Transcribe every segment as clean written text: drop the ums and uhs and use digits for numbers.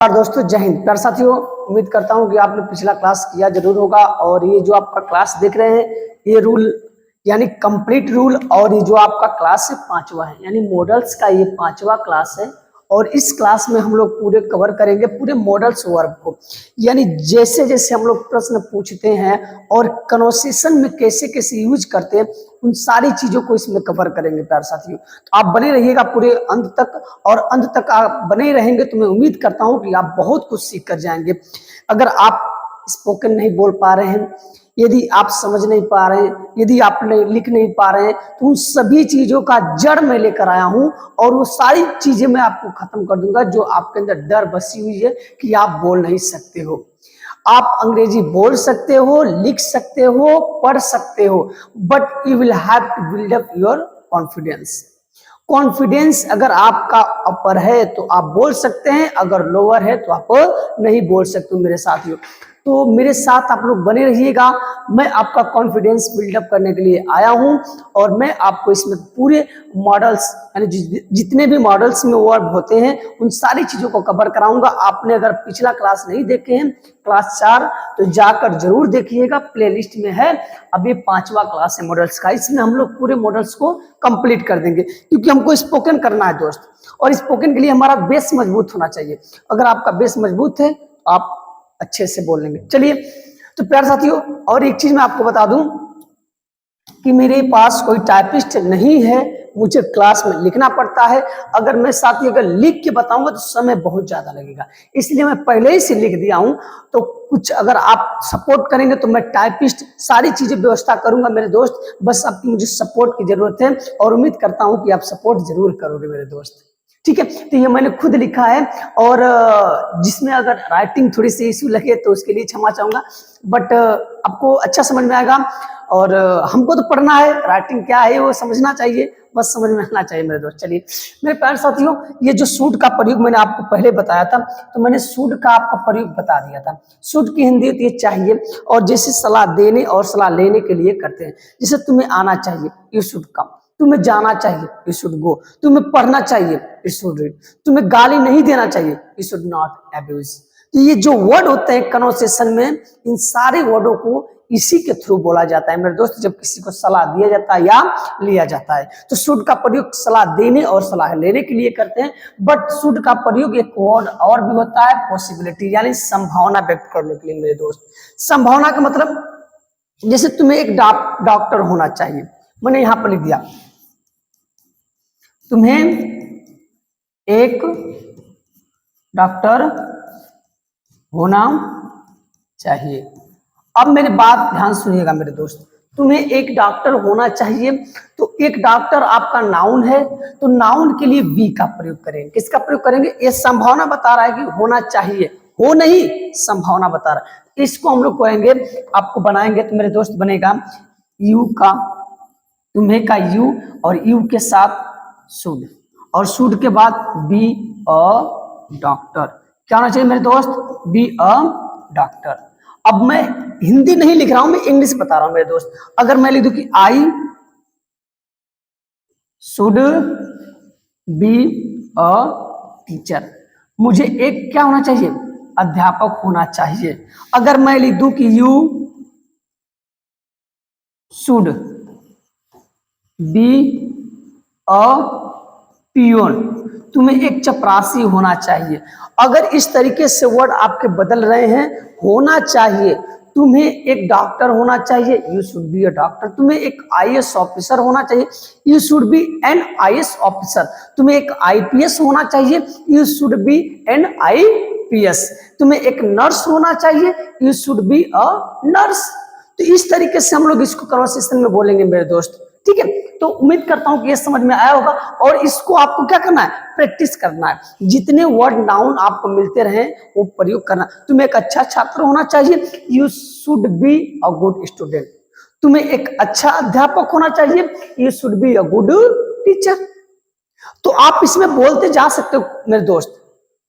और दोस्तों जय हिंद। प्यारे साथियों, उम्मीद करता हूं कि आपने पिछला क्लास किया जरूर होगा। और ये जो आपका क्लास देख रहे हैं ये रूल यानी कंप्लीट रूल, और ये जो आपका क्लास है पांचवा है, यानी मॉडल्स का ये पांचवा क्लास है। और इस क्लास में हम लोग पूरे कवर करेंगे पूरे मॉडल्स वर्ब को, यानी जैसे जैसे हम लोग प्रश्न पूछते हैं और कन्वर्सेशन में कैसे कैसे यूज करते हैं, उन सारी चीजों को इसमें कवर करेंगे प्यारे साथियों। तो आप बने रहिएगा पूरे अंत तक, और अंत तक आप बने रहेंगे तो मैं उम्मीद करता हूं कि आप बहुत कुछ सीख कर जाएंगे। अगर आप स्पोकन नहीं बोल पा रहे हैं, यदि आप समझ नहीं पा रहे हैं, यदि आप लिख नहीं पा रहे हैं, तो उन सभी चीजों का जड़ मैं लेकर आया हूं, और वो सारी चीजें मैं आपको खत्म कर दूंगा जो आपके अंदर डर बसी हुई है कि आप बोल नहीं सकते हो। आप अंग्रेजी बोल सकते हो, लिख सकते हो, पढ़ सकते हो, but you will have to build up your confidence. Confidence अगर आपका अपर है तो आप बोल सकते हैं, अगर लोअर है तो आप नहीं बोल सकते मेरे साथियों। तो मेरे साथ आप लोग बने रहिएगा। मैं आपका कॉन्फिडेंस बिल्डअप करने के लिए आया हूं, और मैं आपको इसमें पूरे मॉडल्स यानी जितने भी मॉडल्स में वर्ब होते हैं उन सारी चीजों को कवर कराऊंगा। आपने अगर पिछला क्लास नहीं देखे हैं, क्लास 4, तो जाकर जरूर देखिएगा, प्लेलिस्ट में है। अभी पांचवा क्लास है मॉडल्स का, इसमें हम लोग पूरे मॉडल्स को कंप्लीट कर देंगे, क्योंकि हमको स्पोकन करना है दोस्त। और स्पोकन के लिए हमारा बेस मजबूत होना चाहिए। अगर आपका बेस मजबूत है तो आप अच्छे से बोल लेंगे। चलिए, तो प्यारे साथियों, और एक चीज मैं आपको बता दूं कि मेरे पास कोई टाइपिस्ट नहीं है, मुझे क्लास में लिखना पड़ता है। अगर मैं साथी अगर लिख के बताऊंगा तो समय बहुत ज्यादा लगेगा, इसलिए मैं पहले ही से लिख दिया हूं। तो कुछ अगर आप सपोर्ट करेंगे तो मैं टाइपिस्ट सारी चीजें व्यवस्था करूंगा मेरे दोस्त। बस आपकी मुझे सपोर्ट की जरूरत है, और उम्मीद करता हूं कि आप सपोर्ट जरूर करोगे मेरे दोस्त। ठीक है, तो ये मैंने खुद लिखा है, और जिसमें अगर राइटिंग थोड़ी सी इश्यू लगे तो उसके लिए क्षमा चाहूंगा, बट आपको अच्छा समझ में आएगा। और हमको तो पढ़ना है, राइटिंग क्या है वो समझना चाहिए, बस समझ में आना चाहिए मेरे दोस्त। चलिए मेरे प्यारे साथियों, ये जो सूट का प्रयोग मैंने आपको पहले बताया था, तो मैंने सूट का आपको प्रयोग बता दिया था। सूट की हिंदी होती है चाहिए, और जैसे सलाह देने और सलाह लेने के लिए करते हैं। जैसे तुम्हें आना चाहिए, यू शुड कम। तुम्हें जाना चाहिए, यू शुड गो। तुम्हें पढ़ना चाहिए, यू शुड रीड। तुम्हें गाली नहीं देना चाहिए, यू शुड नॉट अब्यूज। तो ये जो वर्ड होते हैं कन्वर्सेशन में, इन सारे वर्डों को इसी के थ्रू बोला जाता है मेरे दोस्त, जब किसी को सलाह दिया जाता है या लिया जाता है। तो शुड का प्रयोग सलाह देने और सलाह लेने के लिए करते हैं, बट शुड का प्रयोग एक वर्ड और भी होता है, पॉसिबिलिटी, यानी संभावना व्यक्त करने के लिए मेरे दोस्त। संभावना का मतलब, जैसे तुम्हें एक डॉक्टर होना चाहिए, मैंने यहां पर लिख दिया तुम्हें एक डॉक्टर होना चाहिए। अब मेरी बात ध्यान सुनिएगा मेरे दोस्त, तुम्हें एक डॉक्टर होना चाहिए, तो एक डॉक्टर आपका नाउन है, तो नाउन के लिए वी का प्रयोग करेंगे। किसका प्रयोग करेंगे? ये संभावना बता रहा है कि होना चाहिए, हो नहीं, संभावना बता रहा है। इसको हम लोग कहेंगे, आपको बनाएंगे तो मेरे दोस्त बनेगा यू का, तुम्हें का यू, और यू के साथ शुड, और शुड के बाद बी अ डॉक्टर। क्या होना चाहिए मेरे दोस्त? Be a doctor. अब मैं हिंदी नहीं लिख रहा हूं, मैं इंग्लिश बता रहा हूं मेरे दोस्त। अगर मैं लिख दूं कि I should be a teacher, मुझे एक क्या होना चाहिए? अध्यापक होना चाहिए। अगर मैं लिख दूं कि you should be a peon, तुम्हें एक चपरासी होना चाहिए। अगर इस तरीके से वर्ड आपके बदल रहे हैं, होना चाहिए, तुम्हें एक डॉक्टर होना चाहिए, you should be a doctor. तुम्हें एक आईएएस ऑफिसर होना चाहिए, you should B an IAS officer. तुम्हें एक आईपीएस होना चाहिए, you should B N IPS. तुम्हें एक नर्स होना चाहिए, you should be a nurse. तो इस तरीके से हम लोग इसको कन्वर्सेशन में बोलेंगे मेरे दोस्त। ठीक है, तो उम्मीद करता हूं कि ये समझ में आया होगा, और इसको आपको क्या करना है? प्रैक्टिस करना है। जितने वर्ड नाउन आपको मिलते रहे वो प्रयोग करना। तुम्हें एक अच्छा छात्र होना चाहिए, you should be a good student. तुम्हें एक अच्छा अध्यापक होना चाहिए, you should be a good teacher. तो आप इसमें बोलते जा सकते हो मेरे दोस्त।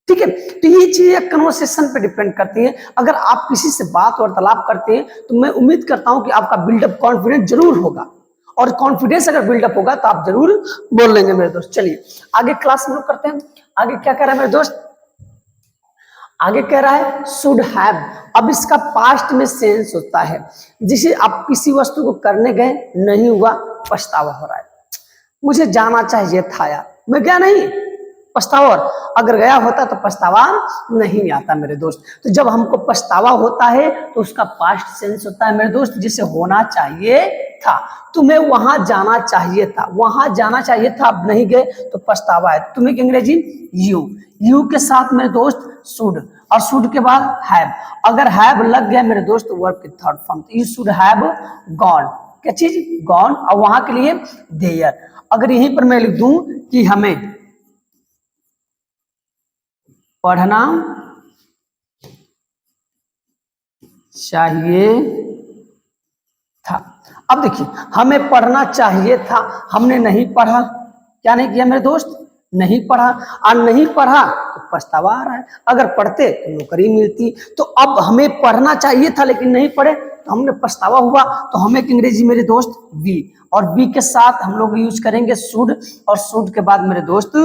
ठीक है, तो ये चीजें कन्वर्सेशन पे डिपेंड करती है। अगर आप किसी से बात वार्तालाप करते हैं तो मैं उम्मीद करता हूं कि आपका बिल्डअप कॉन्फिडेंस जरूर होगा, और कॉन्फिडेंस अगर बिल्डअप होगा तो आप जरूर बोल लेंगे मेरे दोस्त। चलिए आगे क्लास में करते हैं। आगे क्या कर रहे हैं मेरे दोस्त? आगे कह रहा है शुड हैव। अब इसका पास्ट में सेंस होता है, जिसे आप किसी वस्तु को करने गए, नहीं हुआ, पछतावा हो रहा है। मुझे जाना चाहिए था यार, मैं गया नहीं, पछतावा। और अगर गया होता तो पछतावा नहीं आता मेरे दोस्त। तो जब हमको पछतावा होता है तो उसका पास्ट सेंस होता है मेरे दोस्त, जिसे होना चाहिए था। तुम्हें वहां जाना चाहिए था, वहां जाना चाहिए था, अब नहीं गए तो पछतावा है। तुम्हें अंग्रेजी यू के साथ मेरे दोस्त शुड, और शुड के बाद हैव। अगर हैव लग गया मेरे दोस्त वर्ब की third form, you should have gone. क्या चीज? गॉन। और वहां के लिए देयर। अगर यहीं पर मैं लिख दूं कि हमें पढ़ना चाहिए था। अब देखिए, हमें पढ़ना चाहिए था, हमने नहीं पढ़ा। क्या नहीं किया मेरे दोस्त? नहीं पढ़ा। और नहीं पढ़ा तो पछतावा आ रहा है। अगर पढ़ते तो नौकरी मिलती। तो अब हमें पढ़ना चाहिए था लेकिन नहीं पढ़े तो हमने पछतावा हुआ। तो हमें अंग्रेजी मेरे दोस्त वी, और वी के साथ हम लोग यूज करेंगे शुड, और शुड के बाद मेरे दोस्त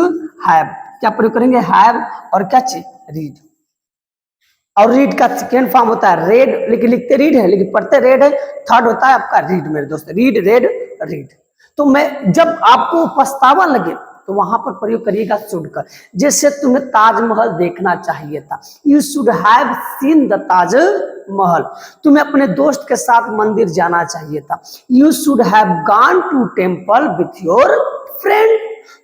हैव। क्या प्रयोग करेंगे? हैव। और क्या चीज? रीड। और रीड का सेकेंड फॉर्म होता है रेड, लेकिन लिखते रीड है लेकिन पढ़ते रेड है। थर्ड होता है आपका रीड मेरे दोस्त, रीड, रेड, रीड। तो मैं जब आपको पछतावा लगे तो वहां पर प्रयोग करिएगा शुड का। जैसे तुम्हें ताजमहल देखना चाहिए था, you should have seen the Taj Mahal. तुम्हें अपने दोस्त के साथ मंदिर जाना चाहिए था, you should have gone to temple with your friend.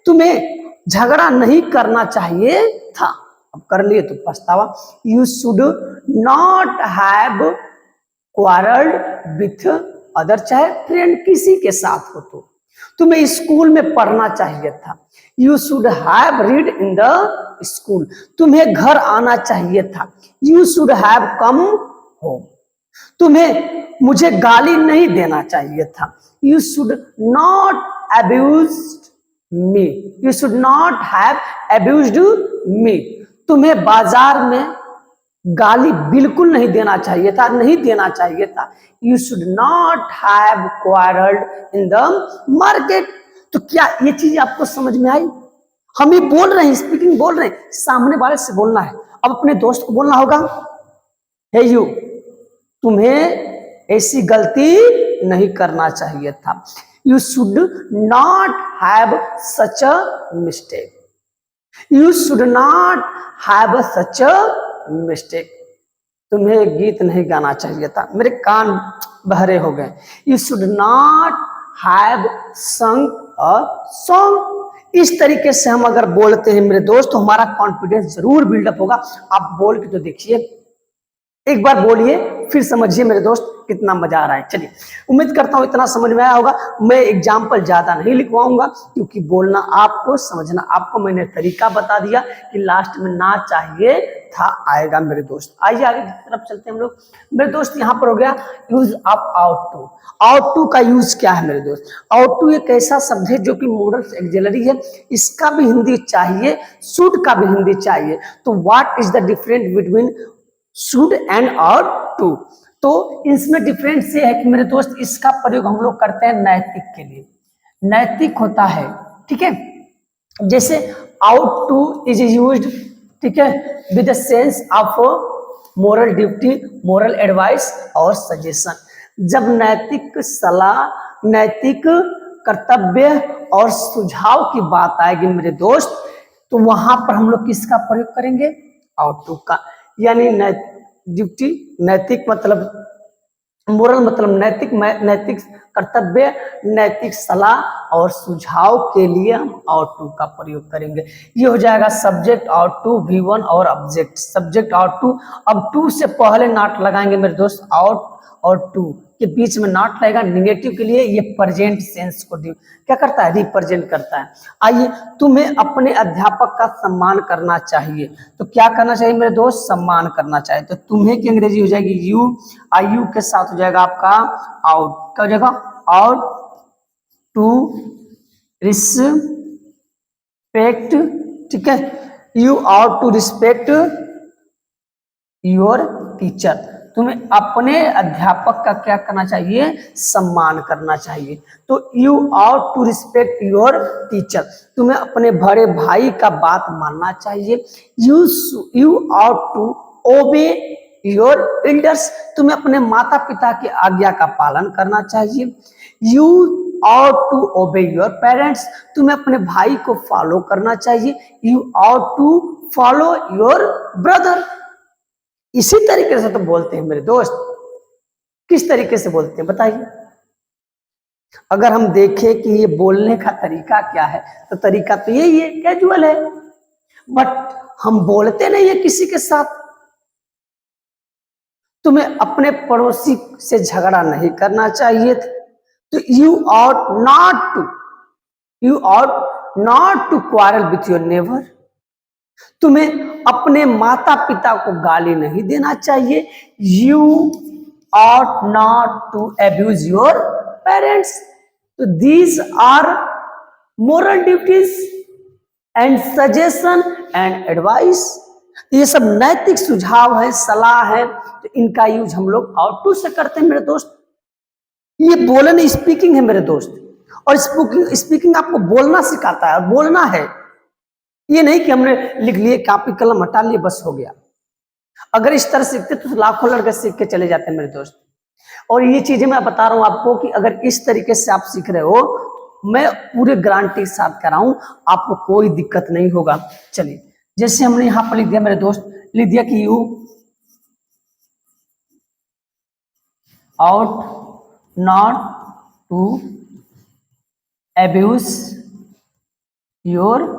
तुम्हें झगड़ा नहीं करना चाहिए था, अब कर लिए तो पछतावा। You should not have quarrelled with other, चाहे फ्रेंड किसी के साथ हो तो। तुम्हें स्कूल में पढ़ना चाहिए था, you should have read in the school. तुम्हें घर आना चाहिए था, you should have come home. तुम्हें मुझे गाली नहीं देना चाहिए था, you should not abuse me, you should not have abused me. तुम्हें बाजार में गाली बिल्कुल नहीं देना चाहिए था, नहीं देना चाहिए था, you should not have quarrelled in the market. तो क्या ये चीज आपको समझ में आई? हम ये बोल रहे हैं, स्पीकिंग बोल रहे हैं, सामने वाले से बोलना है। अब अपने दोस्त को बोलना होगा, हे यू, तुम्हें ऐसी गलती नहीं करना चाहिए था, you should not have such a mistake, you should not have such a mistake. तुम्हें गीत नहीं गाना चाहिए था, मेरे कान बहरे हो गए। यू शुड नॉट हैव संग अ सॉन्ग। इस तरीके से हम अगर बोलते हैं मेरे दोस्त तो हमारा कॉन्फिडेंस जरूर बिल्डअप होगा। आप बोल के तो देखिए, एक बार बोलिए फिर समझिए मेरे दोस्त कितना मजा आ रहा है। चलिए, उम्मीद करता हूं इतना समझ में आया होगा। मैं एग्जाम्पल ज्यादा नहीं लिखवाऊंगा क्योंकि बोलना आपको, समझना आपको। मैंने तरीका बता दिया कि लास्ट में ना चाहिए था आएगा मेरे दोस्त। आइए आगे की तरफ चलते हैं हम लोग। मेरे दोस्त यहाँ पर हो गया use of ought to. Ought to का यूज क्या है मेरे दोस्त? आउट टू एक ऐसा शब्द है जो कि मॉडल एक्सिलरी है, इसका भी हिंदी चाहिए, शुड का भी हिंदी चाहिए। तो what is the difference between should and ought to? तो इसमें डिफरेंस ये है कि मेरे दोस्त इसका प्रयोग हम लोग करते हैं नैतिक के लिए, नैतिक होता है, ठीक है। जैसे आउट टू इज यूज्ड, ठीक है, with the sense of moral duty, moral advice और सजेशन। जब नैतिक सलाह, नैतिक कर्तव्य और सुझाव की बात आएगी मेरे दोस्त, तो वहां पर हम लोग किसका प्रयोग करेंगे? आउट टू का। यानी ड्यूटी, नैतिक मतलब मोरल मतलब नैतिक, नैतिक कर्तव्य, नैतिक सलाह और सुझाव के लिए हम आउट टू का प्रयोग करेंगे। ये हो जाएगा सब्जेक्ट आउट टू, V1 और ऑब्जेक्ट, सब्जेक्ट आउट टू। अब टू से पहले नॉट लगाएंगे मेरे दोस्त, आउट और टू के बीच में नॉट लगेगा निगेटिव के लिए। ये प्रेजेंट सेंस को क्या करता है? रिप्रेजेंट करता है। आइए, तुम्हें अपने अध्यापक का सम्मान करना चाहिए, तो क्या करना चाहिए मेरे दोस्त? सम्मान करना चाहिए। तो तुम्हें की अंग्रेजी हो जाएगी यू, यू के साथ हो जाएगा आपका आउट। क्या हो जाएगा? आउट टू रिस्पेक्ट, ठीक है, you ought to respect your teacher. तुम्हें अपने अध्यापक का क्या करना चाहिए, सम्मान करना चाहिए। तो you ought to respect your teacher, तुम्हें अपने बड़े भाई का बात मानना चाहिए। You ought to obey your elders, तुम्हें अपने माता पिता की आज्ञा का पालन करना चाहिए। You ought to obey your parents, तुम्हें अपने भाई को फॉलो करना चाहिए। You ought to follow your brother. इसी तरीके से तो बोलते हैं मेरे दोस्त। किस तरीके से बोलते हैं बताइए। अगर हम देखें कि ये बोलने का तरीका क्या है, तो तरीका तो यही है, कैजुअल है, बट हम बोलते नहीं है किसी के साथ। तुम्हें अपने पड़ोसी से झगड़ा नहीं करना चाहिए। तो you ought not to quarrel with your neighbour, तुम्हें अपने माता पिता को गाली नहीं देना चाहिए। You ought not to abuse your parents. तो these are moral duties and suggestion and advice, ये सब नैतिक सुझाव है, सलाह है। तो इनका यूज हम लोग आउट टू से करते हैं मेरे दोस्त। ये बोलना स्पीकिंग है मेरे दोस्त, और स्पीकिंग आपको बोलना सिखाता है, और बोलना है। ये नहीं कि हमने लिख लिए, कॉपी कलम हटा लिए, बस हो गया। अगर इस तरह सीखते तो लाखों लड़के सीख के चले जाते हैं मेरे दोस्त। और ये चीजें मैं बता रहा हूं आपको कि अगर इस तरीके से आप सीख रहे हो, मैं पूरे गारंटी के साथ कह रहा हूं, आपको कोई दिक्कत नहीं होगा। चलिए, जैसे हमने यहां पर लिख दिया मेरे दोस्त, लिख दिया कि you ought not to abuse your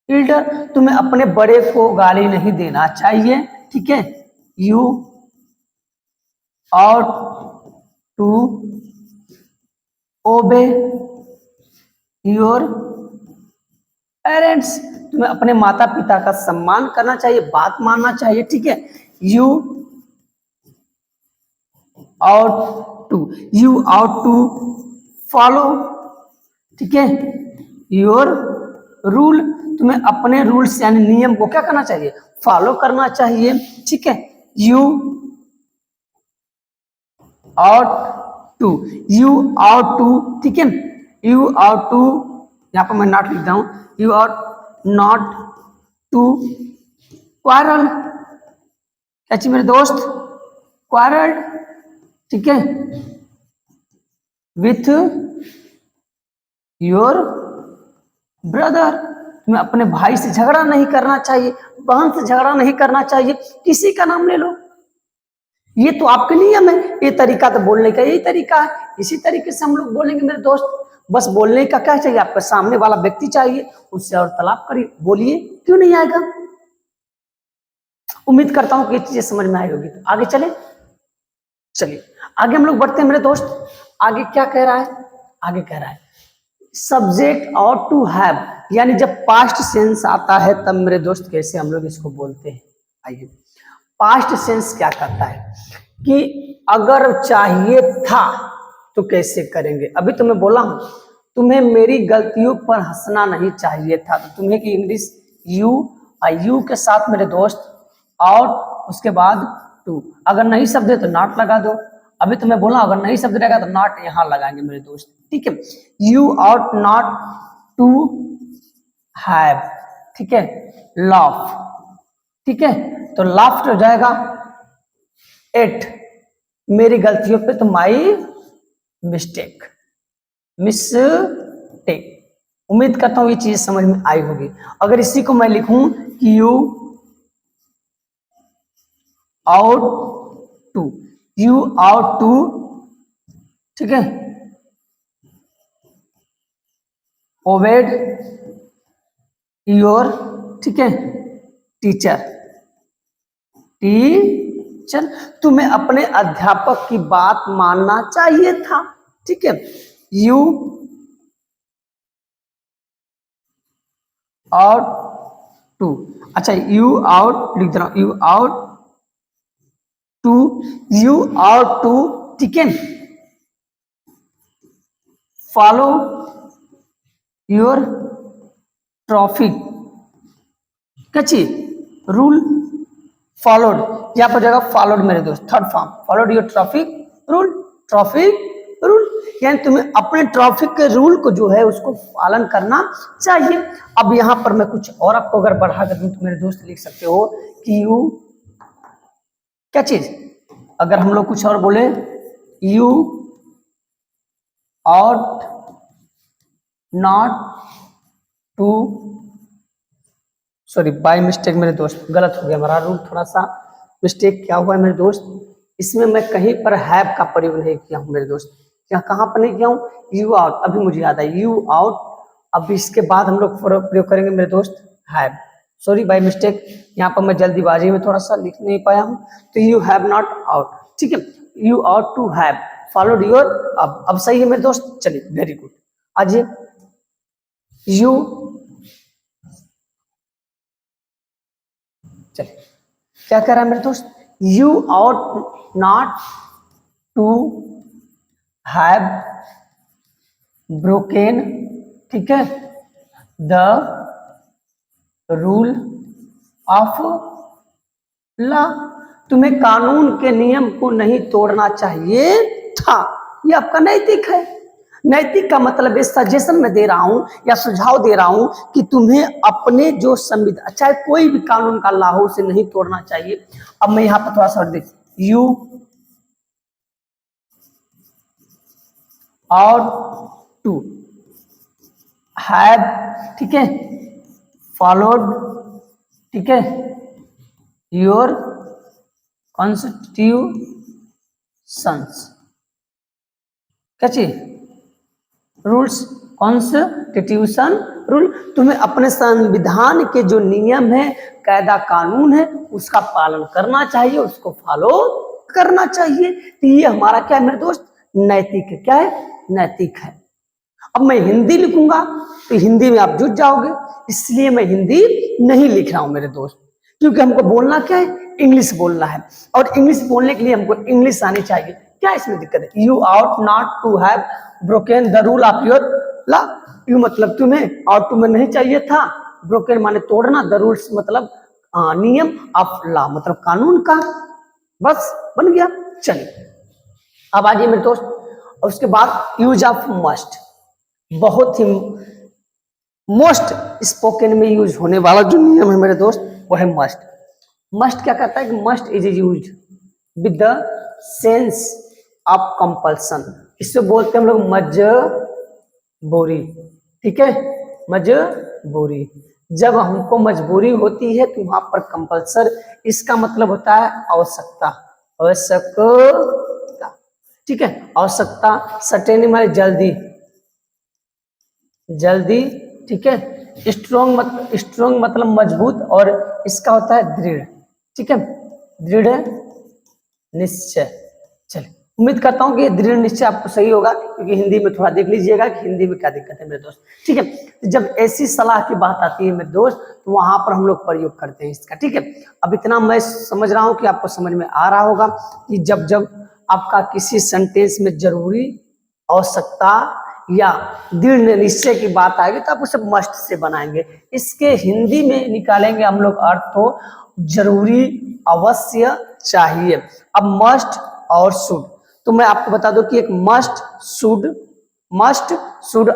elder, तुम्हें अपने बड़े को गाली नहीं देना चाहिए। ठीक है। You ought to obey your parents, तुम्हें अपने माता पिता का सम्मान करना चाहिए, बात मानना चाहिए। ठीक है। यू आउट टू फॉलो, ठीक है, योर रूल, तुम्हें अपने रूल्स यानी नियम को क्या करना चाहिए, फॉलो करना चाहिए। ठीक है। यू आउट टू, ठीक है, यू आउट टू, यहां पर मैं नॉट लिखता हूं, you ought not to quarrel, क्या चाहिए मेरे दोस्त, क्वारल, ठीक है, विथ योर ब्रदर, तुम्हें अपने भाई से झगड़ा नहीं करना चाहिए, बहन से झगड़ा नहीं करना चाहिए। किसी का नाम ले लो, ये तो आपके नियम है। ये तरीका तो बोलने का यही तरीका है। इसी तरीके से हम लोग बोलेंगे मेरे दोस्त। बस बोलने का क्या चाहिए, आपका सामने वाला व्यक्ति चाहिए, उससे और तलाब करिए, बोलिए, क्यों नहीं आएगा। उम्मीद करता हूं कि ये चीजें समझ में आई होगी। तो आगे चले, चलिए आगे हम लोग बढ़ते हैं मेरे दोस्त। आगे क्या कह रहा है, आगे कह रहा है सब्जेक्ट और टू हैव, यानी जब पास्ट सेंस आता है तब मेरे दोस्त कैसे हम लोग इसको बोलते हैं। आइए, पास्ट सेंस क्या करता है कि अगर चाहिए था तो कैसे करेंगे। अभी तो मैं बोला हूं, तुम्हें मेरी गलतियों पर हंसना नहीं चाहिए था, तो तुम्हें की इंग्लिश यू के साथ मेरे दोस्त आउट, उसके बाद टू, अगर नहीं शब्द है तो नॉट लगा दो। अभी तो मैं बोला अगर नहीं शब्द रहेगा तो नॉट यहां लगाएंगे मेरे दोस्त। ठीक है। You ought not to have, ठीक है, लाफ, ठीक है, तो लाफ्ट हो जाएगा एट, मेरी गलतियों पे, तो माई मिस्टेक, उम्मीद करता हूं ये चीज समझ में आई होगी। अगर इसी को मैं लिखूं कि यू आउट टू, ठीक है, ओबेड योर, ठीक है, टीचर, तुम्हें अपने अध्यापक की बात मानना चाहिए था। ठीक है। यू आउट टू, अच्छा यू आउट लिख दे रहा हूं, यू आउट टू, ठीक है, फॉलो योर ट्रैफिक, क्या चाहिए, रूल, फॉलोड, यहाँ पर जाएगा फॉलोड मेरे दोस्त, third form, followed your traffic rule, traffic rule, यानी तुम्हें अपने ट्रैफिक के रूल को जो है उसको पालन करना चाहिए। अब यहाँ पर मैं कुछ और आपको अगर बढ़ा कर दूं तो मेरे दोस्त लिख सकते हो कि यू, क्या चीज, अगर हम लोग कुछ और बोले, you ought not to, sorry by mistake मेरे दोस्त, गलत हो गया हमारा रूल, थोड़ा सा मिस्टेक क्या हुआ है मेरे दोस्त, इसमें मैं कहीं पर हैव का प्रयोग नहीं किया हूं मेरे दोस्त, यहाँ कहाँ पर नहीं किया हूँ, यू आउट, अभी मुझे याद है यू आउट, अब इसके बाद हम लोग प्रयोग करेंगे मेरे दोस्त हैव, सॉरी बाय मिस्टेक, यहाँ पर मैं जल्दीबाजी में थोड़ा सा लिख नहीं पाया हूँ, तो यू हैव नॉट आउट, ठीक है, you ought to have followed your, अब सही है मेरे दोस्त, चलिए वेरी गुड। आज यू, चलिए क्या कह रहा है मेरे दोस्त, you ought not to have broken, ठीक है, द रूल ऑफ लॉ, तुम्हें कानून के नियम को नहीं तोड़ना चाहिए था, ये आपका नैतिक है। नैतिक का मतलब इस सजेशन में दे रहा हूं या सुझाव दे रहा हूं कि तुम्हें अपने जो संविधान, चाहे कोई भी कानून का लॉ हो, उसे नहीं तोड़ना चाहिए। अब मैं यहां पर थोड़ा सा देख, यू और टू हैव, ठीक है, फॉलोड, ठीक है, योर कॉन्स्टिट्यूशंस, क्या चीज, रूल्स, कॉन्स्टिट्यूशन रूल, तुम्हें अपने संविधान के जो नियम है, कायदा कानून है, उसका पालन करना चाहिए, उसको फॉलो करना चाहिए। तो ये हमारा क्या है मेरे दोस्त, नैतिक है, क्या है, नैतिक है। अब मैं हिंदी लिखूंगा तो हिंदी में आप जुट जाओगे, इसलिए मैं हिंदी नहीं लिख रहा हूं मेरे दोस्त, क्योंकि हमको बोलना क्या है, इंग्लिश बोलना है, और इंग्लिश बोलने के लिए हमको इंग्लिश आनी चाहिए। क्या इसमें दिक्कत है, you ought not to have broken the rule of your law, you मतलब तुम्हें, आउट टू में नहीं चाहिए था, ब्रोकन माने तोड़ना, द रूल्स मतलब नियम, ऑफ लॉ मतलब कानून का, बस बन गया। चलिए अब आइए मेरे दोस्त, और उसके बाद यूज ऑफ मस्ट, बहुत ही मोस्ट स्पोकन में यूज होने वाला जो नियम है मेरे दोस्त वो है मस्ट। मस्ट क्या कहता है कि must is use with the sense of compulsion, इससे बोलते हैं हम लोग मजबूरी, ठीक है, मजबूरी, जब हमको मजबूरी होती है तो वहां पर कंपल्सर, इसका मतलब होता है आवश्यकता, आवश्यकता, ठीक है, आवश्यकता, सर्टेन माने जल्दी, जल्दी, ठीक है, स्ट्रॉन्ग मतलब मजबूत, और इसका होता है दृढ़, ठीक है, दृढ़ निश्चय। चलिए उम्मीद करता हूं कि ये दृढ़ निश्चय आपको सही होगा, क्योंकि हिंदी में थोड़ा देख लीजिएगा कि हिंदी में क्या दिक्कत है मेरे दोस्त, ठीक है। जब ऐसी सलाह की बात आती है मेरे दोस्त तो वहां पर हम लोग प्रयोग करते हैं इसका, ठीक है। अब इतना मैं समझ रहा हूं कि आपको समझ में आ रहा होगा कि जब जब आपका किसी सेंटेंस में जरूरी, आवश्यकता या दृढ़ निश्चय की बात आएगी तो आप उसे मस्ट से बनाएंगे। इसके हिंदी में निकालेंगे हम लोग अर्थ तो जरूरी, अवश्य, चाहिए। अब मस्ट और शुड, तो मैं आपको बता दूं कि एक मस्ट शुड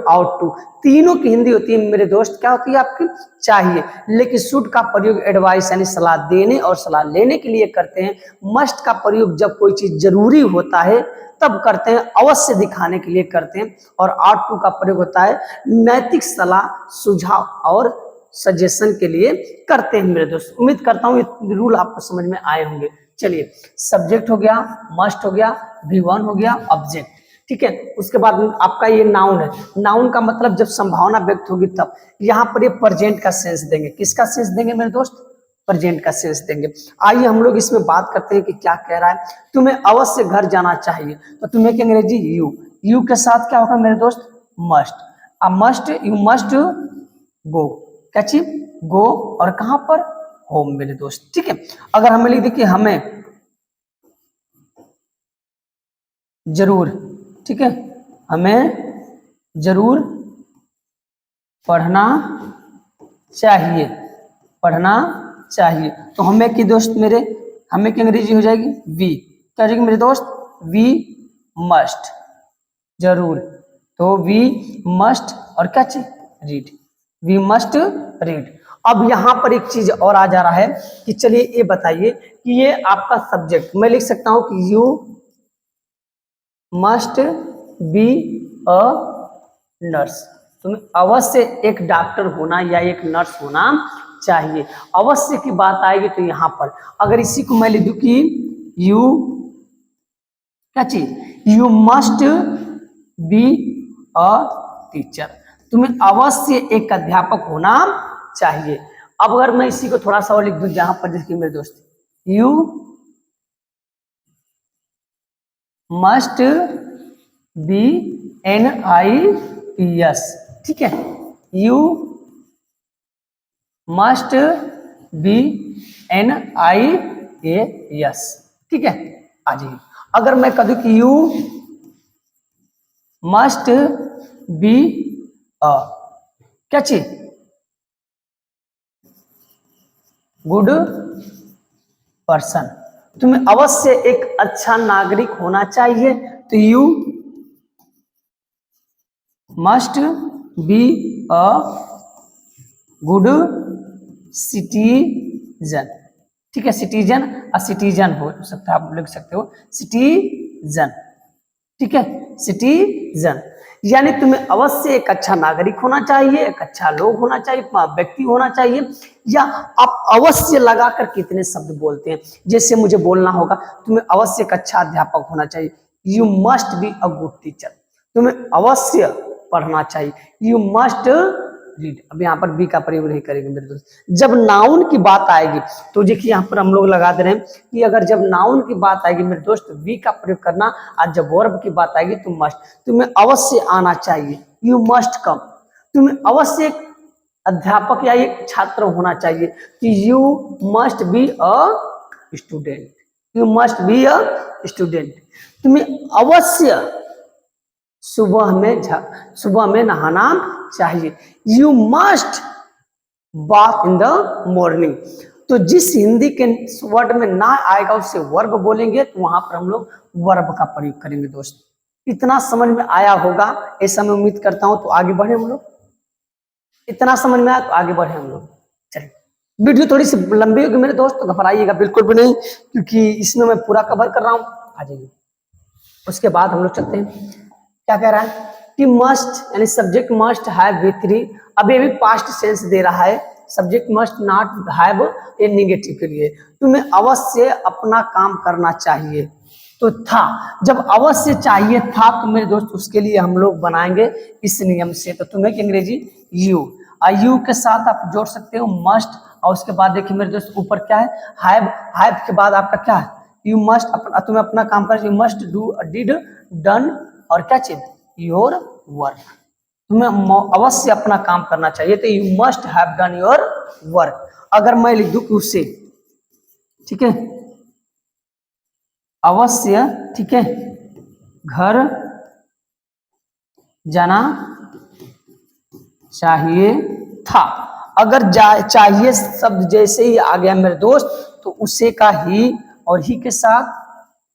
आउट टू, तीनों की हिंदी होती है मेरे दोस्त, क्या होती है आपकी, चाहिए, लेकिन शुड का प्रयोग एडवाइस यानी सलाह देने और सलाह लेने के लिए करते हैं। मस्ट का प्रयोग जब कोई चीज जरूरी होता है तब करते हैं, अवश्य दिखाने के लिए करते हैं, और आउट टू का प्रयोग होता है नैतिक सलाह, सुझाव और सजेशन के लिए करते हैं मेरे दोस्त। उम्मीद करता हूँ ये रूल आपको समझ में आए होंगे। चलिए सब्जेक्ट हो गया, मस्ट हो गया, V1 हो गया, ऑब्जेक्ट, ठीक है। उसके बाद आपका ये नाउन है, नाउन का मतलब जब संभावना व्यक्त होगी तब, यहाँ पर ये प्रेजेंट का सेंस देंगे, किसका सेंस देंगे मेरे दोस्त, प्रेजेंट का सेंस देंगे। आइए हम लोग इसमें बात करते हैं कि क्या कह रहा है, तुम्हें अवश्य घर जाना चाहिए, तो तुम्हें क्या अंग्रेजी यू के साथ क्या होगा मेरे दोस्त, must, must, you must go, क्या चीज, गो, और कहां पर, होम मेरे दोस्त, ठीक है। अगर हमें लिख दे कि हमें जरूर, ठीक है, हमें जरूर पढ़ना चाहिए, पढ़ना चाहिए, तो हमें कि दोस्त मेरे हमें की अंग्रेजी हो जाएगी वी, क्या हो जाएगी मेरे दोस्त, वी मस्ट, जरूर। तो वी मस्ट और क्या चीज, रीड, वी मस्ट रीड। अब यहां पर एक चीज और आ जा रहा है कि चलिए ये बताइए कि ये आपका सब्जेक्ट, मैं लिख सकता हूं कि you must be a nurse, तुम्हें अवश्य एक डॉक्टर होना या एक नर्स होना चाहिए। अवश्य की बात आएगी तो यहां पर अगर इसी को मैं लिख दूं कि यू क्या चीज, you must be a teacher, तुम्हें अवश्य एक अध्यापक होना चाहिए। अब अगर मैं इसी को थोड़ा सा और लिख दूं जहां पर, देखिए मेरे दोस्त, you must be an I P S, ठीक है, you must be an I A S, ठीक है। आ जाइए, अगर मैं कह दूं कि यू मस्ट बी अ क्या चीज, गुड पर्सन, तुम्हें अवश्य एक अच्छा नागरिक होना चाहिए। तो you must be a good citizen, ठीक है, सिटीजन, सिटीजन हो सकता है, आप लिख सकते हो सिटीजन, ठीक है, सिटीजन, यानी तुम्हें अवश्य एक अच्छा नागरिक होना चाहिए, एक अच्छा लोग होना चाहिए, व्यक्ति होना चाहिए। या आप अवश्य लगाकर कितने शब्द बोलते हैं, जैसे मुझे बोलना होगा तुम्हें अवश्य एक अच्छा अध्यापक होना चाहिए, you must be a good teacher, तुम्हें अवश्य पढ़ना चाहिए, यू मस्ट रीड। अब यहाँ पर बी का प्रयोग नहीं करेंगे मेरे दोस्त। जब नाउन की बात आएगी तो देखिए यहाँ पर हम लोग लगा दे रहे हैं कि अगर जब नाउन की बात आएगी मेरे दोस्त वी का प्रयोग करना, और जब वर्ब की बात आएगी तो मस्ट, तुम्हें अवश्य आना चाहिए, यू मस्ट कम, तुम्हें अवश्य एक अध्यापक या एक छात्र होना चाहिए कि you must be a student, you must be a student, तुम्हें अवश्य सुबह में नहाना चाहिए, you must bath in the morning. तो जिस हिंदी के वर्ड में ना आएगा उससे वर्ब बोलेंगे, तो वहां पर हम लोग वर्ब का प्रयोग करेंगे दोस्त। इतना समझ में आया होगा ऐसा मैं उम्मीद करता हूं। तो आगे बढ़े हम लोग, इतना समझ में आया तो आगे बढ़े हम लोग। चलिए, वीडियो थोड़ी सी लंबी होगी मेरे दोस्त, तो घबराइएगा बिल्कुल भी नहीं, क्योंकि इसमें मैं पूरा कवर कर रहा हूं। आ जाइए, उसके बाद हम लोग चलते हैं। क्या कह रहा है कि मस्ट यानी सब्जेक्ट मस्ट हैव V3, अभी अभी पास्ट सेंस दे रहा है, subject must not have a negative के लिए, तुम्हें अवश्य अपना काम करना चाहिए। तो था, जब अवश्य चाहिए था तो मेरे दोस्त उसके लिए हम लोग बनाएंगे इस नियम से। तो तुम्हें की अंग्रेजी यू, यू के साथ आप जोड़ सकते हो मस्ट, और उसके बाद देखिए मेरे दोस्त ऊपर क्या है, हैव, हैव के बाद आपका क्या है, यू मस्ट, तुम्हें अपना काम कर, you must do, did, done, और क्या चीज, योर वर्क, तुम्हें अवश्य अपना काम करना चाहिए। तो you must have done your work. अगर मैं लिख दूं कि उससे, ठीक है, अवश्य, ठीक है, घर जाना चाहिए था, अगर चाहिए शब्द जैसे ही आ गया मेरे दोस्त तो उसे का ही और ही के साथ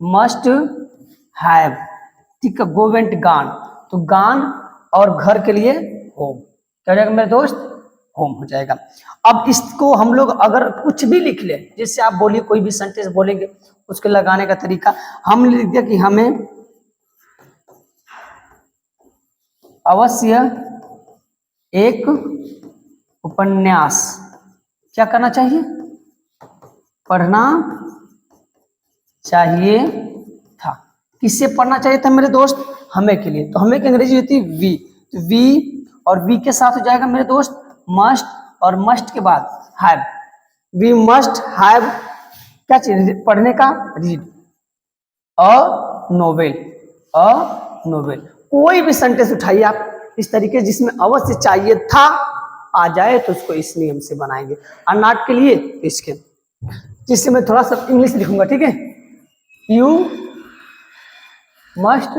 मस्ट हैव, ठीक है, गो वेंट गान, तो गान और घर के लिए होम, क्या हो जाएगा मेरे दोस्त, होम हो जाएगा। अब इसको हम लोग अगर कुछ भी लिख ले, जैसे आप बोलिए कोई भी सेंटेंस बोलेंगे उसके लगाने का तरीका हम लिख दिया कि हमें अवश्य एक उपन्यास क्या करना चाहिए, पढ़ना चाहिए था। किससे पढ़ना चाहिए था मेरे दोस्त, हमें के लिए। तो हमें की अंग्रेजी होती है वी, तो वी और वी के साथ हो जाएगा मेरे दोस्त मस्ट, और मस्ट के बाद हैव, वी मस्ट हैव क्या चीज, पढ़ने का, read a novel, a novel. कोई भी सेंटेंस उठाइए आप इस तरीके जिसमें अवश्य चाहिए था आ जाए तो उसको इस नियम से बनाएंगे। और नॉट के लिए तो इसके, जिससे मैं थोड़ा सा इंग्लिश लिखूंगा, ठीक है, यू मस्ट,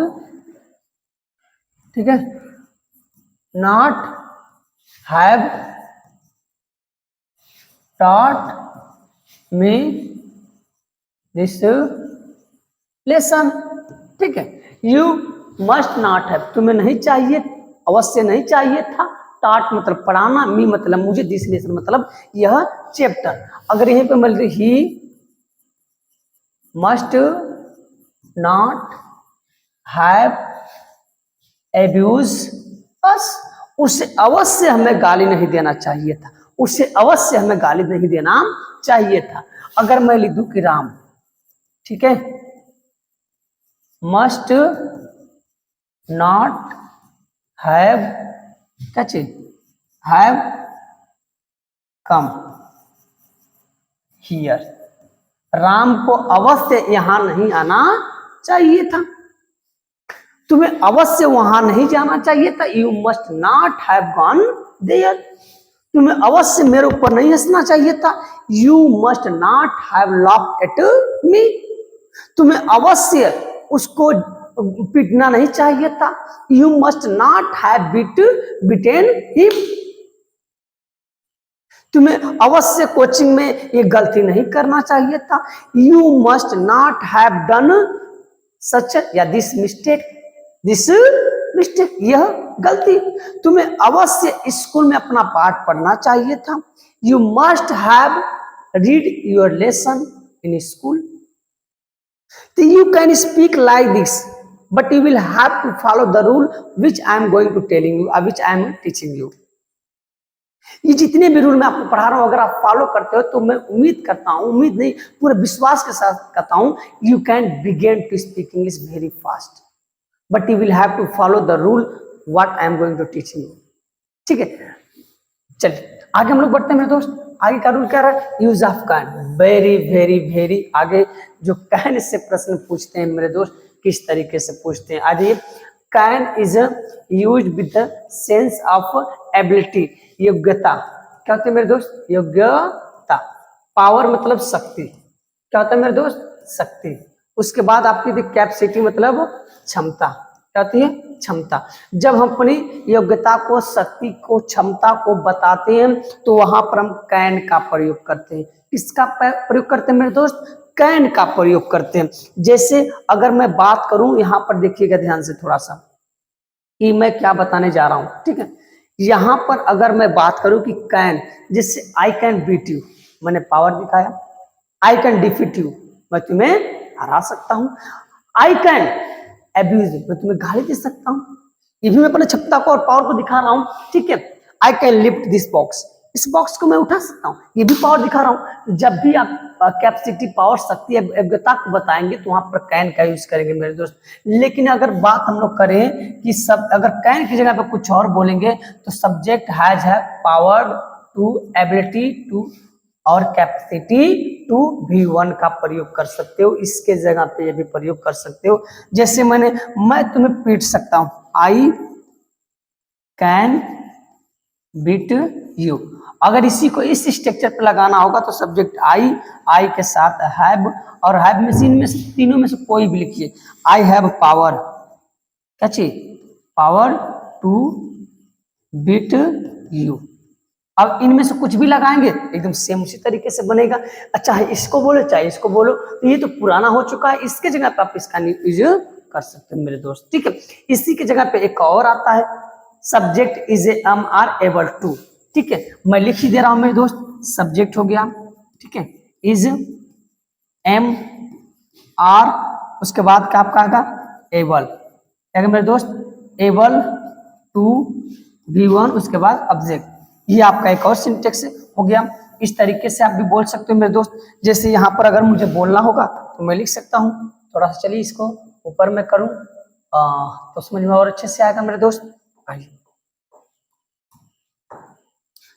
ठीक है, not have taught me this lesson. ठीक है, यू मस्ट नॉट हैव, तुम्हें नहीं चाहिए, अवश्य नहीं चाहिए था। टाट मतलब पढ़ाना, मी मतलब मुझे, दिस लेसन मतलब यह चैप्टर। अगर यहीं पे मिल रही ही must not have abuse us, उसे अवश्य हमें गाली नहीं देना चाहिए था, उसे अवश्य हमें गाली नहीं देना चाहिए था। अगर मैं लिख दूं कि राम, ठीक है, मस्ट नॉट हैव, क्या चीज, हैव कम हियर, राम को अवश्य यहां नहीं आना चाहिए था, तुम्हें अवश्य वहां नहीं जाना चाहिए था। You must not have gone there, तुम्हें अवश्य मेरे ऊपर नहीं हंसना चाहिए था। You must not have laughed at me, तुम्हें अवश्य उसको पीटना नहीं चाहिए था। You must not have beaten him, तुम्हें अवश्य कोचिंग में ये गलती नहीं करना चाहिए था। You must not have done such या दिस मिस्टेक, यह गलती, तुम्हें अवश्य स्कूल में अपना पाठ पढ़ना चाहिए था। You must have read your lesson in school, तो you can speak like this but you will have to follow the rule which I am going to telling you, which I am teaching you. ये जितने भी rule मैं आपको पढ़ा रहा हूं अगर आप फॉलो करते हो तो मैं उम्मीद करता हूं, उम्मीद नहीं पूरे विश्वास के साथ कहता हूं, you can begin to speak English very fast, but you will have to follow the rule what I am going to teach you. ठीक है, चलिए आगे हम लोग बढ़ते हैं मेरे दोस्त। आगे का रूल क्या रहा है, use of can. Very very very आगे जो कैन से प्रश्न पूछते हैं मेरे दोस्त, किस तरीके से पूछते हैं, आज ये can is use with the sense of ability, योग्यता। क्या होती है मेरे दोस्त, योग्यता। पावर मतलब शक्ति, क्या होता है मेरे दोस्त, शक्ति। उसके बाद आपकी कैपेसिटी मतलब क्षमता, क्या होती है, क्षमता। जब हम अपनी योग्यता को, शक्ति को, क्षमता को बताते हैं तो वहां पर हम कैन का प्रयोग करते हैं। किसका प्रयोग करते हैं मेरे दोस्त, कैन का प्रयोग करते हैं। जैसे अगर मैं बात करूं, यहां पर देखिएगा ध्यान से थोड़ा सा कि मैं क्या बताने जा रहा हूं। ठीक है, यहां पर अगर मैं बात करूं कि कैन, जिससे आई कैन बीट यू, मैंने पावर दिखाया। आई कैन डिफीट यू, मैं तुम्हें हरा सकता हूं। आई कैन अब्यूज, मैं तुम्हें गाली दे सकता हूं। ये भी मैं अपने क्षमता को और पावर को दिखा रहा हूं। ठीक है, I can lift this box, इस बॉक्स को मैं उठा सकता हूं, ये भी पावर दिखा रहा हूं। जब भी आप कैपेसिटी, पावर, शक्ति, योग्यता को बताएंगे तो वहां पर कैन का यूज करेंगे मेरे दोस्त। लेकिन अगर बात हम लोग करें कि सब अगर कैन की जगह पर कुछ और बोलेंगे तो सब्जेक्ट हैज है पावर टू, एबिलिटी टू और कैपेसिटी टू भी वन का प्रयोग कर सकते हो। इसके जगह पे ये भी प्रयोग कर सकते हो। जैसे मैं तुम्हें पीट सकता हूं, आई कैन बीट यू। अगर इसी को इस स्ट्रक्चर पे लगाना होगा तो सब्जेक्ट आई के साथ हैव, और हैव में से तीनों में से कोई भी लिखिए। आई हैव पावर, क्या चीज, पावर टू बीट यू। अब इनमें से कुछ भी लगाएंगे एकदम सेम उसी तरीके से बनेगा। अच्छा है, इसको बोलो चाहे इसको बोलो, तो ये तो पुराना हो चुका है, इसके जगह पे आप इसका यूज कर सकते हैं मेरे दोस्त। ठीक है, इसी के जगह पे एक और आता है, subject is am are able to. ठीक है, मैं लिख ही दे रहा हूं मेरे दोस्त, सब्जेक्ट हो गया, ठीक है, इज एम आर, उसके बाद क्या आपका आएगा, एबल, क्या मेरे दोस्त, एबल टू बी वन, उसके बाद ऑब्जेक्ट। ये आपका एक और सिंटेक्स हो गया। इस तरीके से आप भी बोल सकते हो मेरे दोस्त। जैसे यहाँ पर अगर मुझे बोलना होगा तो मैं लिख सकता हूँ, थोड़ा सा चलिए इसको ऊपर में करूँ तो समझ में और अच्छे से आएगा मेरे दोस्त। आइए,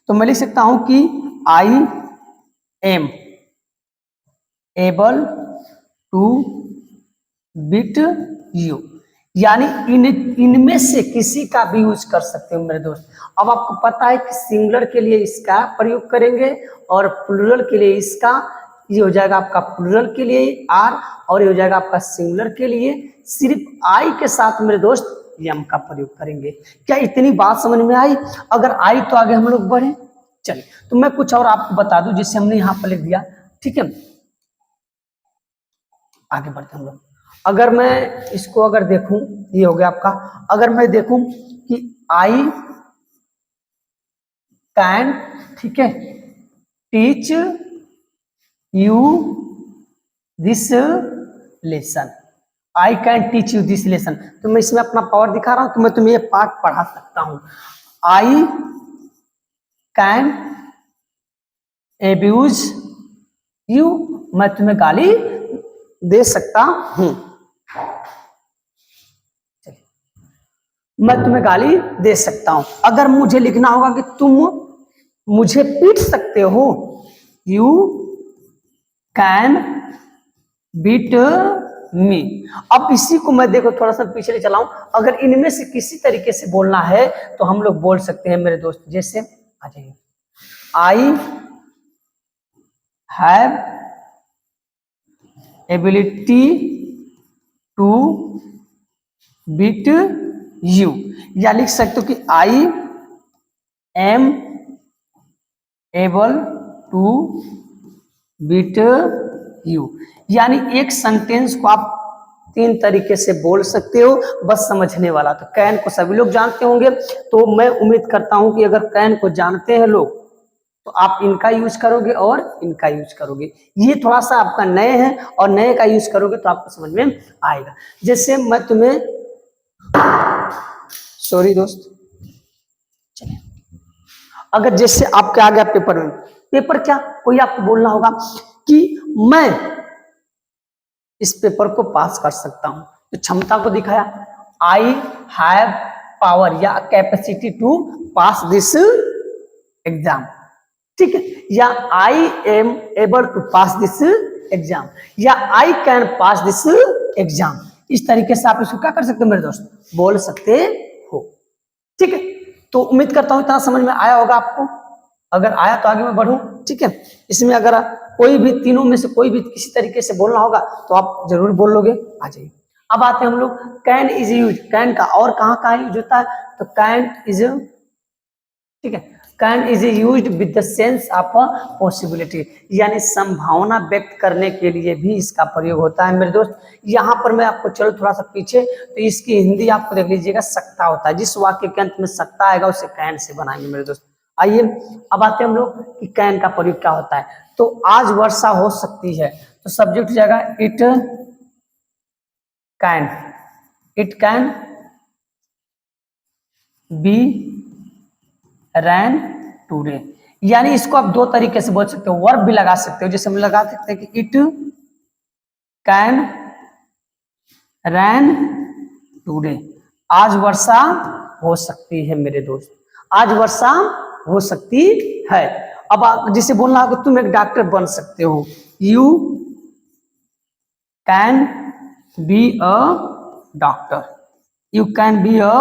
तो मैं लिख सकता हूं कि I am able to beat you, यानी इनमें से किसी का भी यूज कर सकते हो मेरे दोस्त। अब आपको पता है कि सिंगुलर के लिए इसका प्रयोग करेंगे और प्लूरल के लिए इसका, ये हो जाएगा आपका प्लूरल के लिए आर, और ये हो जाएगा आपका सिंगुलर के लिए सिर्फ आई के साथ मेरे दोस्त एम का प्रयोग करेंगे। क्या इतनी बात समझ में आई? अगर आई तो आगे हम लोग बढ़े। चलिए, तो मैं कुछ और आपको बता दूं जिससे हमने यहां पर लिख दिया। ठीक है, आगे बढ़ते हम लोग। अगर मैं इसको अगर देखूं, ये हो गया आपका। अगर मैं देखूं कि आई कैन, ठीक है, teach you this lesson, I can teach you this lesson, तो मैं इसमें अपना पावर दिखा रहा हूं कि मैं तुम्हें ये पाठ पढ़ा सकता हूं। आई कैन एब्यूज यू, मैं तुम्हें गाली दे सकता हूं, मैं तुम्हें गाली दे सकता हूं। अगर मुझे लिखना होगा कि तुम मुझे पीट सकते हो, यू कैन बीट मी। अब इसी को मैं देखो थोड़ा सा पीछे चलाऊं, अगर इनमें से किसी तरीके से बोलना है तो हम लोग बोल सकते हैं मेरे दोस्त, जैसे आ जाइए, I have ability to beat you, या लिख सकते हो कि I am able to beat you. यानी एक सेंटेंस को आप 3 तरीके से बोल सकते हो, बस समझने वाला। तो कैन को सभी लोग जानते होंगे, तो मैं उम्मीद करता हूं कि अगर कैन को जानते हैं लोग तो आप इनका यूज करोगे और इनका यूज करोगे। ये थोड़ा सा आपका नए है और नए का यूज करोगे तो आपको समझ में आएगा। जैसे मैं तुम्हें, सॉरी दोस्त, अगर जैसे आपके आ गया पेपर में, पेपर क्या, कोई आपको बोलना होगा कि मैं इस पेपर को पास कर सकता हूं, तो क्षमता को दिखाया, आई हैव पावर या capacity to pass this exam, ठीक है, या I am able to pass this exam, या I can pass this exam. इस तरीके से आप इसको क्या कर सकते हो मेरे दोस्त, बोल सकते हो, ठीक है। तो उम्मीद करता हूं इतना समझ में आया होगा आपको। अगर आया तो आगे मैं बढ़ूं, ठीक है। इसमें अगर कोई भी तीनों में से कोई भी किसी तरीके से बोलना होगा तो आप जरूर बोल लोगे। आ जाइए, अब आते हैं हम लोग कैन इज यूज। कैन का और कहाँ यूज होता है, तो कैन इज, ठीक है, can is used with the sense of possibility, यानी संभावना व्यक्त करने के लिए भी इसका प्रयोग होता है मेरे दोस्त। यहाँ पर मैं आपको चलो थोड़ा सा पीछे, तो इसकी हिंदी आपको देख लीजिएगा, सकता होता है। जिस वाक्य के अंत में सकता आएगा उसे कैन से बनाएंगे मेरे दोस्त। आइए अब आते हैं हम लोग कि कैन का प्रयोग क्या होता है। तो आज वर्षा हो सकती है, तो सब्जेक्ट हो जाएगा it can, it can be rain today, यानी इसको आप 2 तरीके से बोल सकते हो, वर्ब भी लगा सकते हो। जैसे हम लगा सकते हैं कि इट कैन रैन टूडे, आज वर्षा हो सकती है मेरे दोस्त, आज वर्षा हो सकती है। अब जिसे बोलना होगा तुम एक डॉक्टर बन सकते हो, you can be a doctor, you can be a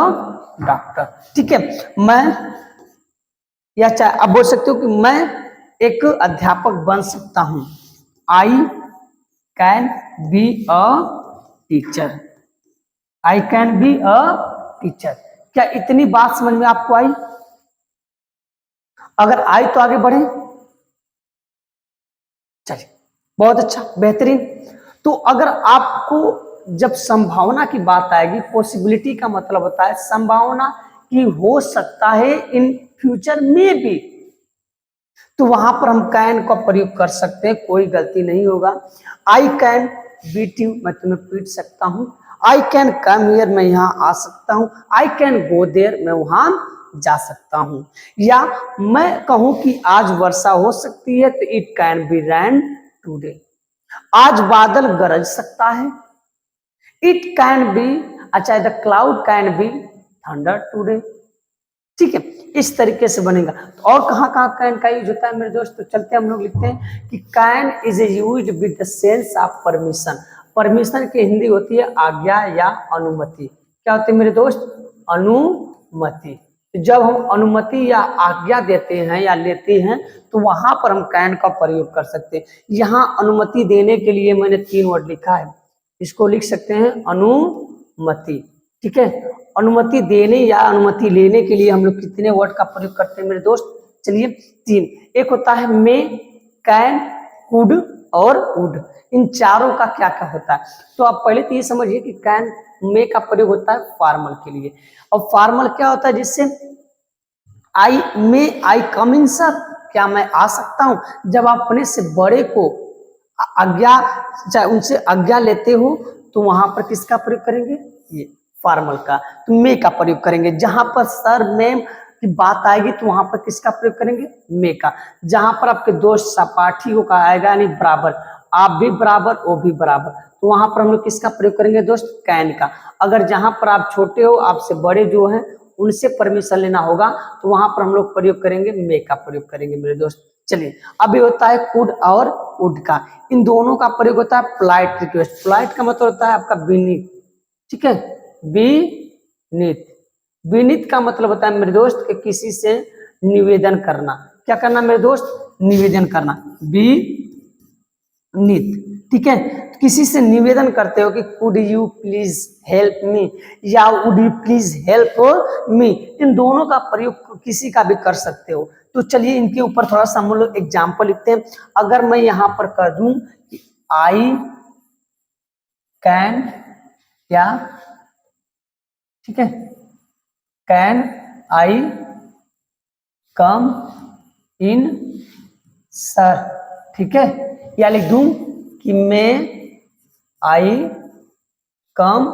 doctor, ठीक है। मैं या चाहे आप बोल सकते हो कि मैं एक अध्यापक बन सकता हूं, I can be a teacher, I can be a teacher. क्या इतनी बात समझ में आपको आई? अगर आई तो आगे बढ़े, चलिए बहुत अच्छा, बेहतरीन। तो अगर आपको जब संभावना की बात आएगी, पॉसिबिलिटी का मतलब होता है संभावना कि हो सकता है, इन फ्यूचर में भी, तो वहां पर हम कैन का प्रयोग कर सकते हैं, कोई गलती नहीं होगा। आई कैन बीट यू, मैं तुम्हें पीट सकता हूं। आई कैन कम हियर, मैं यहाँ आ सकता हूं। आई कैन गो देयर, मैं वहां जा सकता हूं। या मैं कहूं कि आज वर्षा हो सकती है, तो it can B rain today, आज बादल गरज सकता है। इट कैन बी, अच्छा, the cloud can be thunder today, ठीक है। इस तरीके से बनेगा। तो और कहाँ कहाँ कैन का यूज होता है मेरे दोस्त, तो चलते हम लोग लिखते हैं कि can is used with the sense of permission. Permission की हिंदी होती है आज्ञा या अनुमति। क्या होती है मेरे दोस्त, अनुमति। जब हम अनुमति या आज्ञा देते हैं या लेते हैं तो वहां पर हम कैन का प्रयोग कर सकते हैं। यहाँ अनुमति देने के लिए मैंने 3 वर्ड लिखा है, इसको लिख सकते हैं अनुमति, ठीक है। अनुमति देने या अनुमति लेने के लिए हम लोग कितने वर्ड का प्रयोग करते हैं मेरे दोस्त, चलिए 3। एक होता है मे, कैन, कुड और वुड, इन चारों का क्या क्या होता है। तो आप पहले तो ये समझिए कि कैन मे का प्रयोग होता है फॉर्मल के लिए, और फॉर्मल क्या होता है, जिससे आई कम इन सर, क्या मैं आ सकता हूं। जब आप अपने से बड़े को आज्ञा, चाहे उनसे आज्ञा लेते हो, तो वहां पर किसका प्रयोग करेंगे, ये फॉर्मल का, तो मे का प्रयोग करेंगे। जहां पर सर मैम की बात आएगी तो वहां पर किसका प्रयोग करेंगे, मे का। जहां पर आपके दोस्त सहपाठी का आएगा यानी बराबर, आप भी बराबर वो भी बराबर, तो वहां पर हम लोग किसका प्रयोग करेंगे दोस्त, कैन का। अगर जहां पर आप छोटे हो, आपसे बड़े जो हैं उनसे परमिशन लेना होगा, तो वहां पर हम लोग प्रयोग करेंगे मे का प्रयोग करेंगे मेरे दोस्त। चलिए, अभी होता है कुड और वुड का, इन दोनों का प्रयोग होता है पोलाइट रिक्वेस्ट। पोलाइट का मतलब होता है आपका विनीत, ठीक है, विनीत। विनीत का मतलब होता है मेरे दोस्त कि किसी से निवेदन करना। क्या करना मेरे दोस्त, निवेदन करना, विनीत, ठीक है। किसी से निवेदन करते हो कि could you please help me, या would you please help me, इन दोनों का प्रयोग किसी का भी कर सकते हो। तो चलिए इनके ऊपर थोड़ा सा हम लोग एग्जाम्पल लिखते हैं। अगर मैं यहां पर कर दूं कि आई कैन, क्या, ठीक है, can I come in sir, ठीक है, या लिख दूं कि मैं आई कम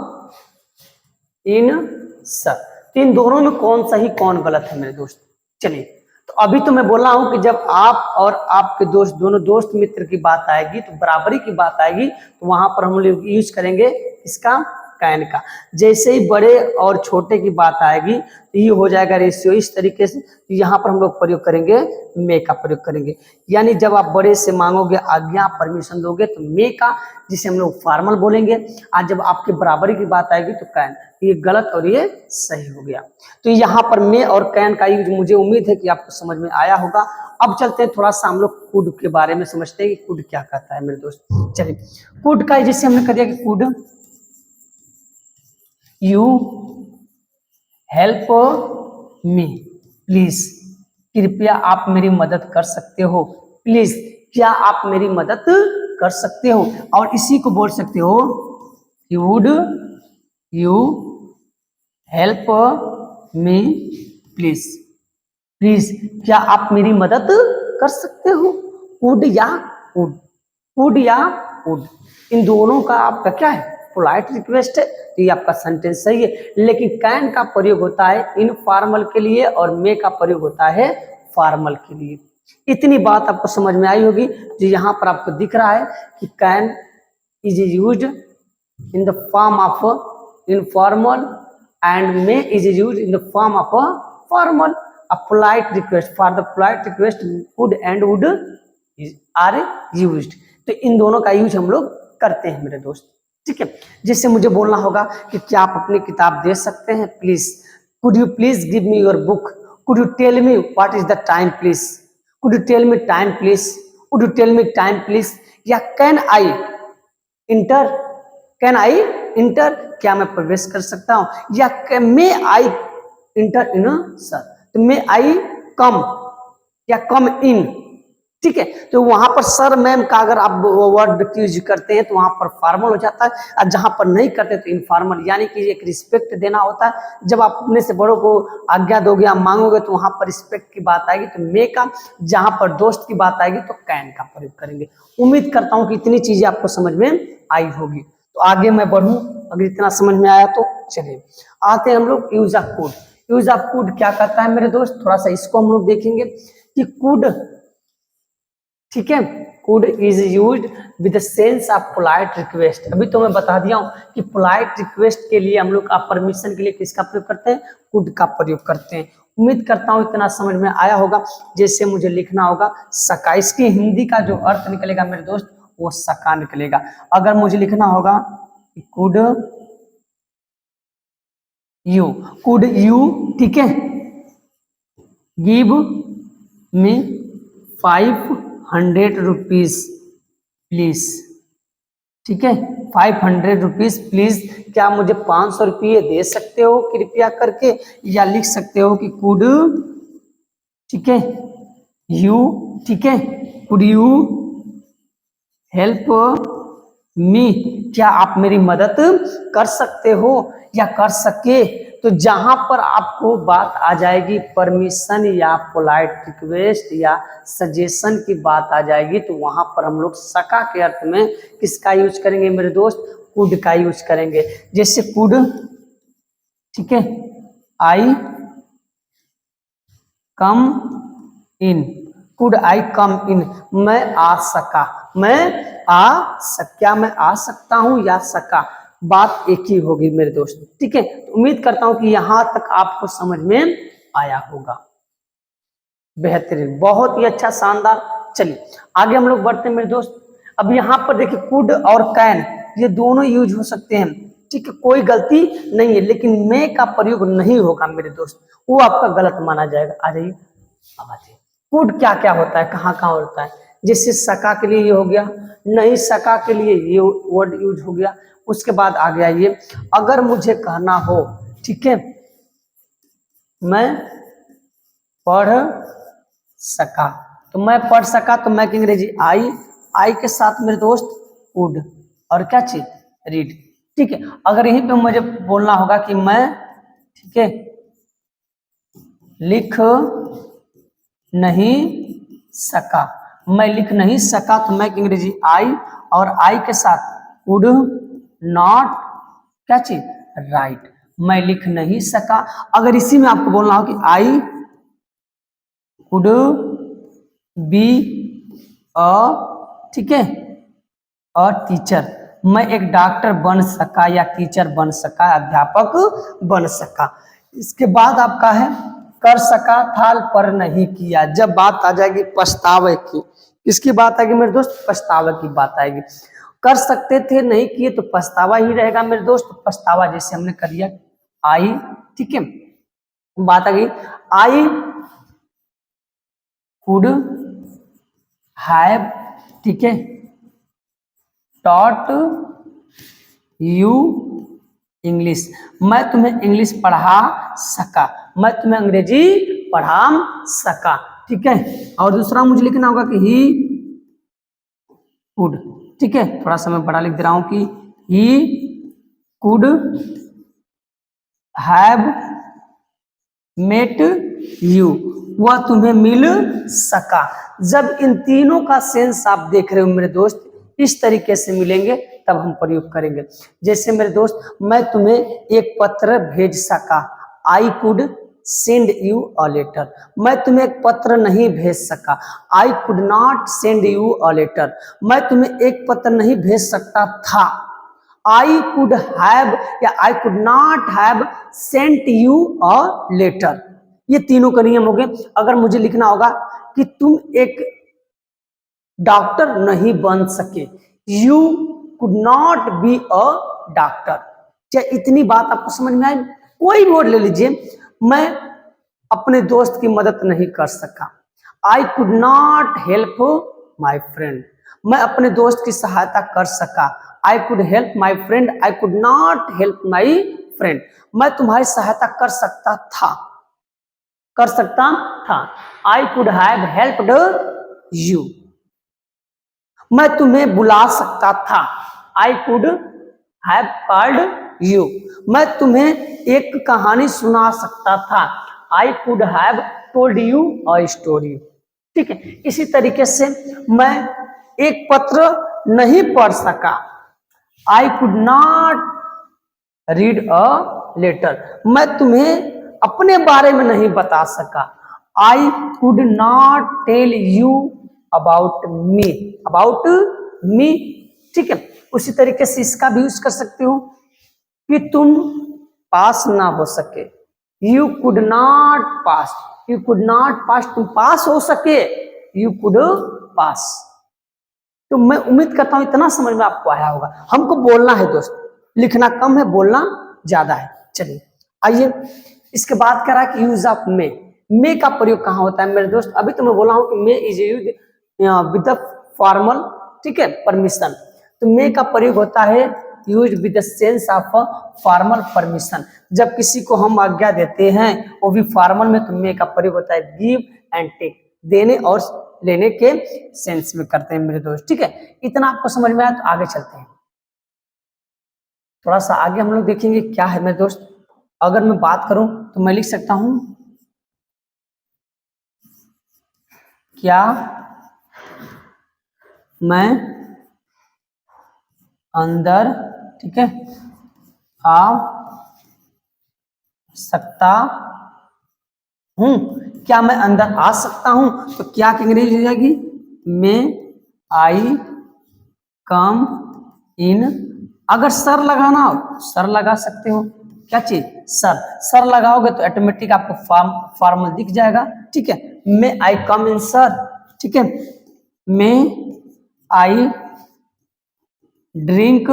इन सर। तो इन दोनों में कौन सही कौन गलत है मेरे दोस्त। चलिए, तो अभी तो मैं बोला हूं कि जब आप और आपके दोस्त, दोनों दोस्त मित्र की बात आएगी, तो बराबरी की बात आएगी, तो वहां पर हम लोग यूज करेंगे इसका, कैन का। जैसे ही बड़े और छोटे की बात आएगी तो ये हो जाएगा रेशियो इस तरीके से, तो यहाँ पर हम लोग प्रयोग करेंगे मे का प्रयोग करेंगे। यानी जब आप बड़े से मांगोगे आज्ञा, परमिशन दोगे तो मे का, जिसे हम लोग फॉर्मल बोलेंगे। आज जब आपके बराबरी की बात आएगी तो कैन। ये गलत और ये सही हो गया। तो यहाँ पर मे और कैन का यूज मुझे उम्मीद है कि आपको समझ में आया होगा। अब चलते हैं थोड़ा सा हम लोग कुड के बारे में समझते हैं कि कुड क्या कहता है मेरे दोस्त। चलिए, कुड का जिससे हमने कर दिया कि could you help me, please, कृपया आप मेरी मदद कर सकते हो, प्लीज, क्या आप मेरी मदद कर सकते हो। और इसी को बोल सकते हो would you help me please, please, क्या आप मेरी मदद कर सकते हो। वुड या वुड, वुड या वुड, इन दोनों का आपका क्या है, पोलाइट रिक्वेस्ट है, तो ये आपका सेंटेंस सही है। लेकिन कैन का प्रयोग होता है इनफॉर्मल के लिए और मे का प्रयोग होता है फॉर्मल के लिए। इतनी बात आपको समझ में आई होगी। जो यहाँ पर आपको दिख रहा है कि can is used in the form of informal and may is used in the form of formal. A polite request, for the polite request could and would are used। तो इन दोनों का यूज हम लोग करते हैं मेरे दोस्त, ठीक है। जिससे मुझे बोलना होगा कि क्या आप अपनी किताब दे सकते हैं, please. Could you please give me your book, could you tell me what is the time please, could you tell me time please, could you tell me time please. या can I enter, can I enter, क्या मैं प्रवेश कर सकता हूं। या मे आई inter इन sir, तो मे आई कम या कम इन, ठीक है। तो वहां पर सर मैम का अगर आप वर्ड यूज करते हैं तो वहां पर फॉर्मल हो जाता है, और जहां पर नहीं करते तो इनफॉर्मल, यानी कि एक रिस्पेक्ट देना होता है। जब आप अपने से बड़ों को आज्ञा दोगे, आप मांगोगे, तो वहां पर रिस्पेक्ट की बात आएगी तो मे का, जहां पर दोस्त की बात आएगी तो कैन का प्रयोग करेंगे। उम्मीद करता हूं कि इतनी चीजें आपको समझ में आई होगी। तो आगे मैं बढ़ूं, अगर इतना समझ में आया तो चलिए आते हैं हम लोग use of could. Use of could क्या कहता है मेरे दोस्त, थोड़ा सा इसको हम लोग देखेंगे कि कुड, ठीक है, could is used with the sense of polite request. अभी तो मैं बता दिया हूं कि पोलाइट रिक्वेस्ट के लिए हम लोग आप परमिशन के लिए किसका प्रयोग करते हैं, कुड का प्रयोग करते हैं। उम्मीद करता हूं इतना समझ में आया होगा। जैसे मुझे लिखना होगा सका, इसकी हिंदी का जो अर्थ निकलेगा मेरे दोस्त वो सका निकलेगा। अगर मुझे लिखना होगा कुड यू, कुड यू, ठीक है, गिव मी 500 रुपीज प्लीज, ठीक है, 500 रुपीज प्लीज, क्या मुझे 500 रुपये दे सकते हो कृपया करके। या लिख सकते हो कि कुड, ठीक है, यू, ठीक है, कुड यू हेल्प मी, क्या आप मेरी मदद कर सकते हो या कर सके। तो जहां पर आपको बात आ जाएगी परमिशन या पोलाइट रिक्वेस्ट या सजेशन की बात आ जाएगी, तो वहां पर हम लोग सका के अर्थ में किसका यूज करेंगे मेरे दोस्त, कुड का यूज करेंगे। जैसे कुड, ठीक है, आई कम इन, कुड आई कम इन, मैं आ सका, क्या मैं आ सकता हूं या सका, बात एक ही होगी मेरे दोस्त। ठीक है, तो उम्मीद करता हूं कि यहां तक आपको समझ में आया होगा। बेहतरीन, बहुत ही अच्छा, शानदार। चलिए आगे हम लोग बढ़ते हैं मेरे दोस्त। अब यहाँ पर देखिए कुड और कैन ये दोनों यूज हो सकते हैं, ठीक है, कोई गलती नहीं है, लेकिन मे का प्रयोग नहीं होगा मेरे दोस्त, वो आपका गलत माना जाएगा। आ जाइए, अब आते हैं कुड क्या क्या होता है, कहाँ कहाँ होता है। जैसे सका के लिए ये हो गया, नहीं सका के लिए ये वर्ड यूज हो गया। उसके बाद आ गया ये, अगर मुझे कहना हो, ठीक है, मैं पढ़ सका, तो मैं पढ़ सका, तो मैं अंग्रेजी आई के साथ मेरे दोस्त कुड, और क्या चीज, रीड। ठीक है, अगर यहीं पे मुझे बोलना होगा कि मैं, ठीक है, लिख नहीं सका, मैं लिख नहीं सका, तो मैं अंग्रेजी आई, और आई के साथ कुड नॉट, क्या चीज, राइट, मैं लिख नहीं सका। अगर इसी में आपको बोलना हो कि आई कुड बी अ, ठीक है, अ टीचर, मैं एक डॉक्टर बन सका या टीचर बन सका, अध्यापक बन सका। इसके बाद आपका है कर सका था पर नहीं किया। जब बात आ जाएगी पछतावे की, किसकी बात आएगी मेरे दोस्त, पछतावे की बात आएगी। कर सकते थे नहीं किए तो पछतावा ही रहेगा मेरे दोस्त, पछतावा जैसे हमने कर लिया आई, ठीक है। बात आ गई आई कुड हैव, ठीक है, टॉट यू इंग्लिश, मैं तुम्हें इंग्लिश पढ़ा सका, मैं तुम्हें अंग्रेजी पढ़ा सका। ठीक है, और दूसरा मुझे लिखना होगा कि ही कुड, ठीक है, थोड़ा सा मैं बड़ा लिख दे रहा हूं कि he could have met you, वह तुम्हें मिल सका। जब इन तीनों का सेंस आप देख रहे हो मेरे दोस्त, इस तरीके से मिलेंगे तब हम प्रयोग करेंगे। जैसे मेरे दोस्त, मैं तुम्हें एक पत्र भेज सका, I could send you a letter, मैं तुम्हें एक पत्र नहीं भेज सका, I could not send you a letter, मैं तुम्हें एक पत्र नहीं भेज सकता था, आई कुड हैव या I could not have sent you a letter. ये तीनों का नियम हो गए। अगर मुझे लिखना होगा कि तुम एक डॉक्टर नहीं बन सके, you could not be a doctor. क्या इतनी बात आपको समझ में आई? कोई वर्ड ले लीजिए, मैं अपने दोस्त की मदद नहीं कर सका, I could not help my friend, मैं अपने दोस्त की सहायता कर सका, I could help my friend, I could not help my friend, मैं तुम्हारी सहायता कर सकता था, कर सकता था, आई कुड हैव हेल्प्ड यू, मैं तुम्हें बुला सकता था, आई कुड हैव कॉल्ड यू, मैं तुम्हें एक कहानी सुना सकता था, आई could have told you a story. ठीक है, इसी तरीके से मैं एक पत्र नहीं पढ़ सका, I could not read a letter, मैं तुम्हें अपने बारे में नहीं बता सका, I could not tell you about me, about me. ठीक है, उसी तरीके से इसका भी यूज कर सकते हो कि तुम पास ना हो सके, you could not pass, you could not pass, तुम पास हो सके, यू कुड पास। तो मैं उम्मीद करता हूं इतना समझ में आपको आया होगा। हमको बोलना है दोस्त, लिखना कम है, बोलना ज्यादा है। चलिए आइए, इसके बाद कह रहा है कि यूज ऑफ मे का प्रयोग कहाँ होता है मेरे दोस्त। अभी तो मैं बोला हूं कि may is use with the formal, ठीक है, परमिशन। तो मे का प्रयोग होता है use with the sense of formal permission. जब किसी को हम आज्ञा देते हैं वो भी फॉर्मल में, तो मे का प्रयोग होता है गिव एंड टेक, देने और लेने के सेंस में करते हैं मेरे दोस्त। ठीक है, इतना आपको समझ में आया तो आगे चलते हैं। थोड़ा सा आगे हम लोग देखेंगे क्या है मेरे दोस्त। अगर मैं बात करूं तो मैं लिख सकता हूं क्या मैं अंदर, ठीक है, आ सकता हूं। क्या मैं अंदर आ सकता हूं तो क्या की अंग्रेजी हो जाएगी, मे आई कम इन। अगर सर लगाना हो सर लगा सकते हो, क्या चीज, सर। सर लगाओगे तो ऑटोमेटिक आपको फॉर्मल दिख जाएगा। ठीक है, मे आई कम इन सर, ठीक है, मे आई ड्रिंक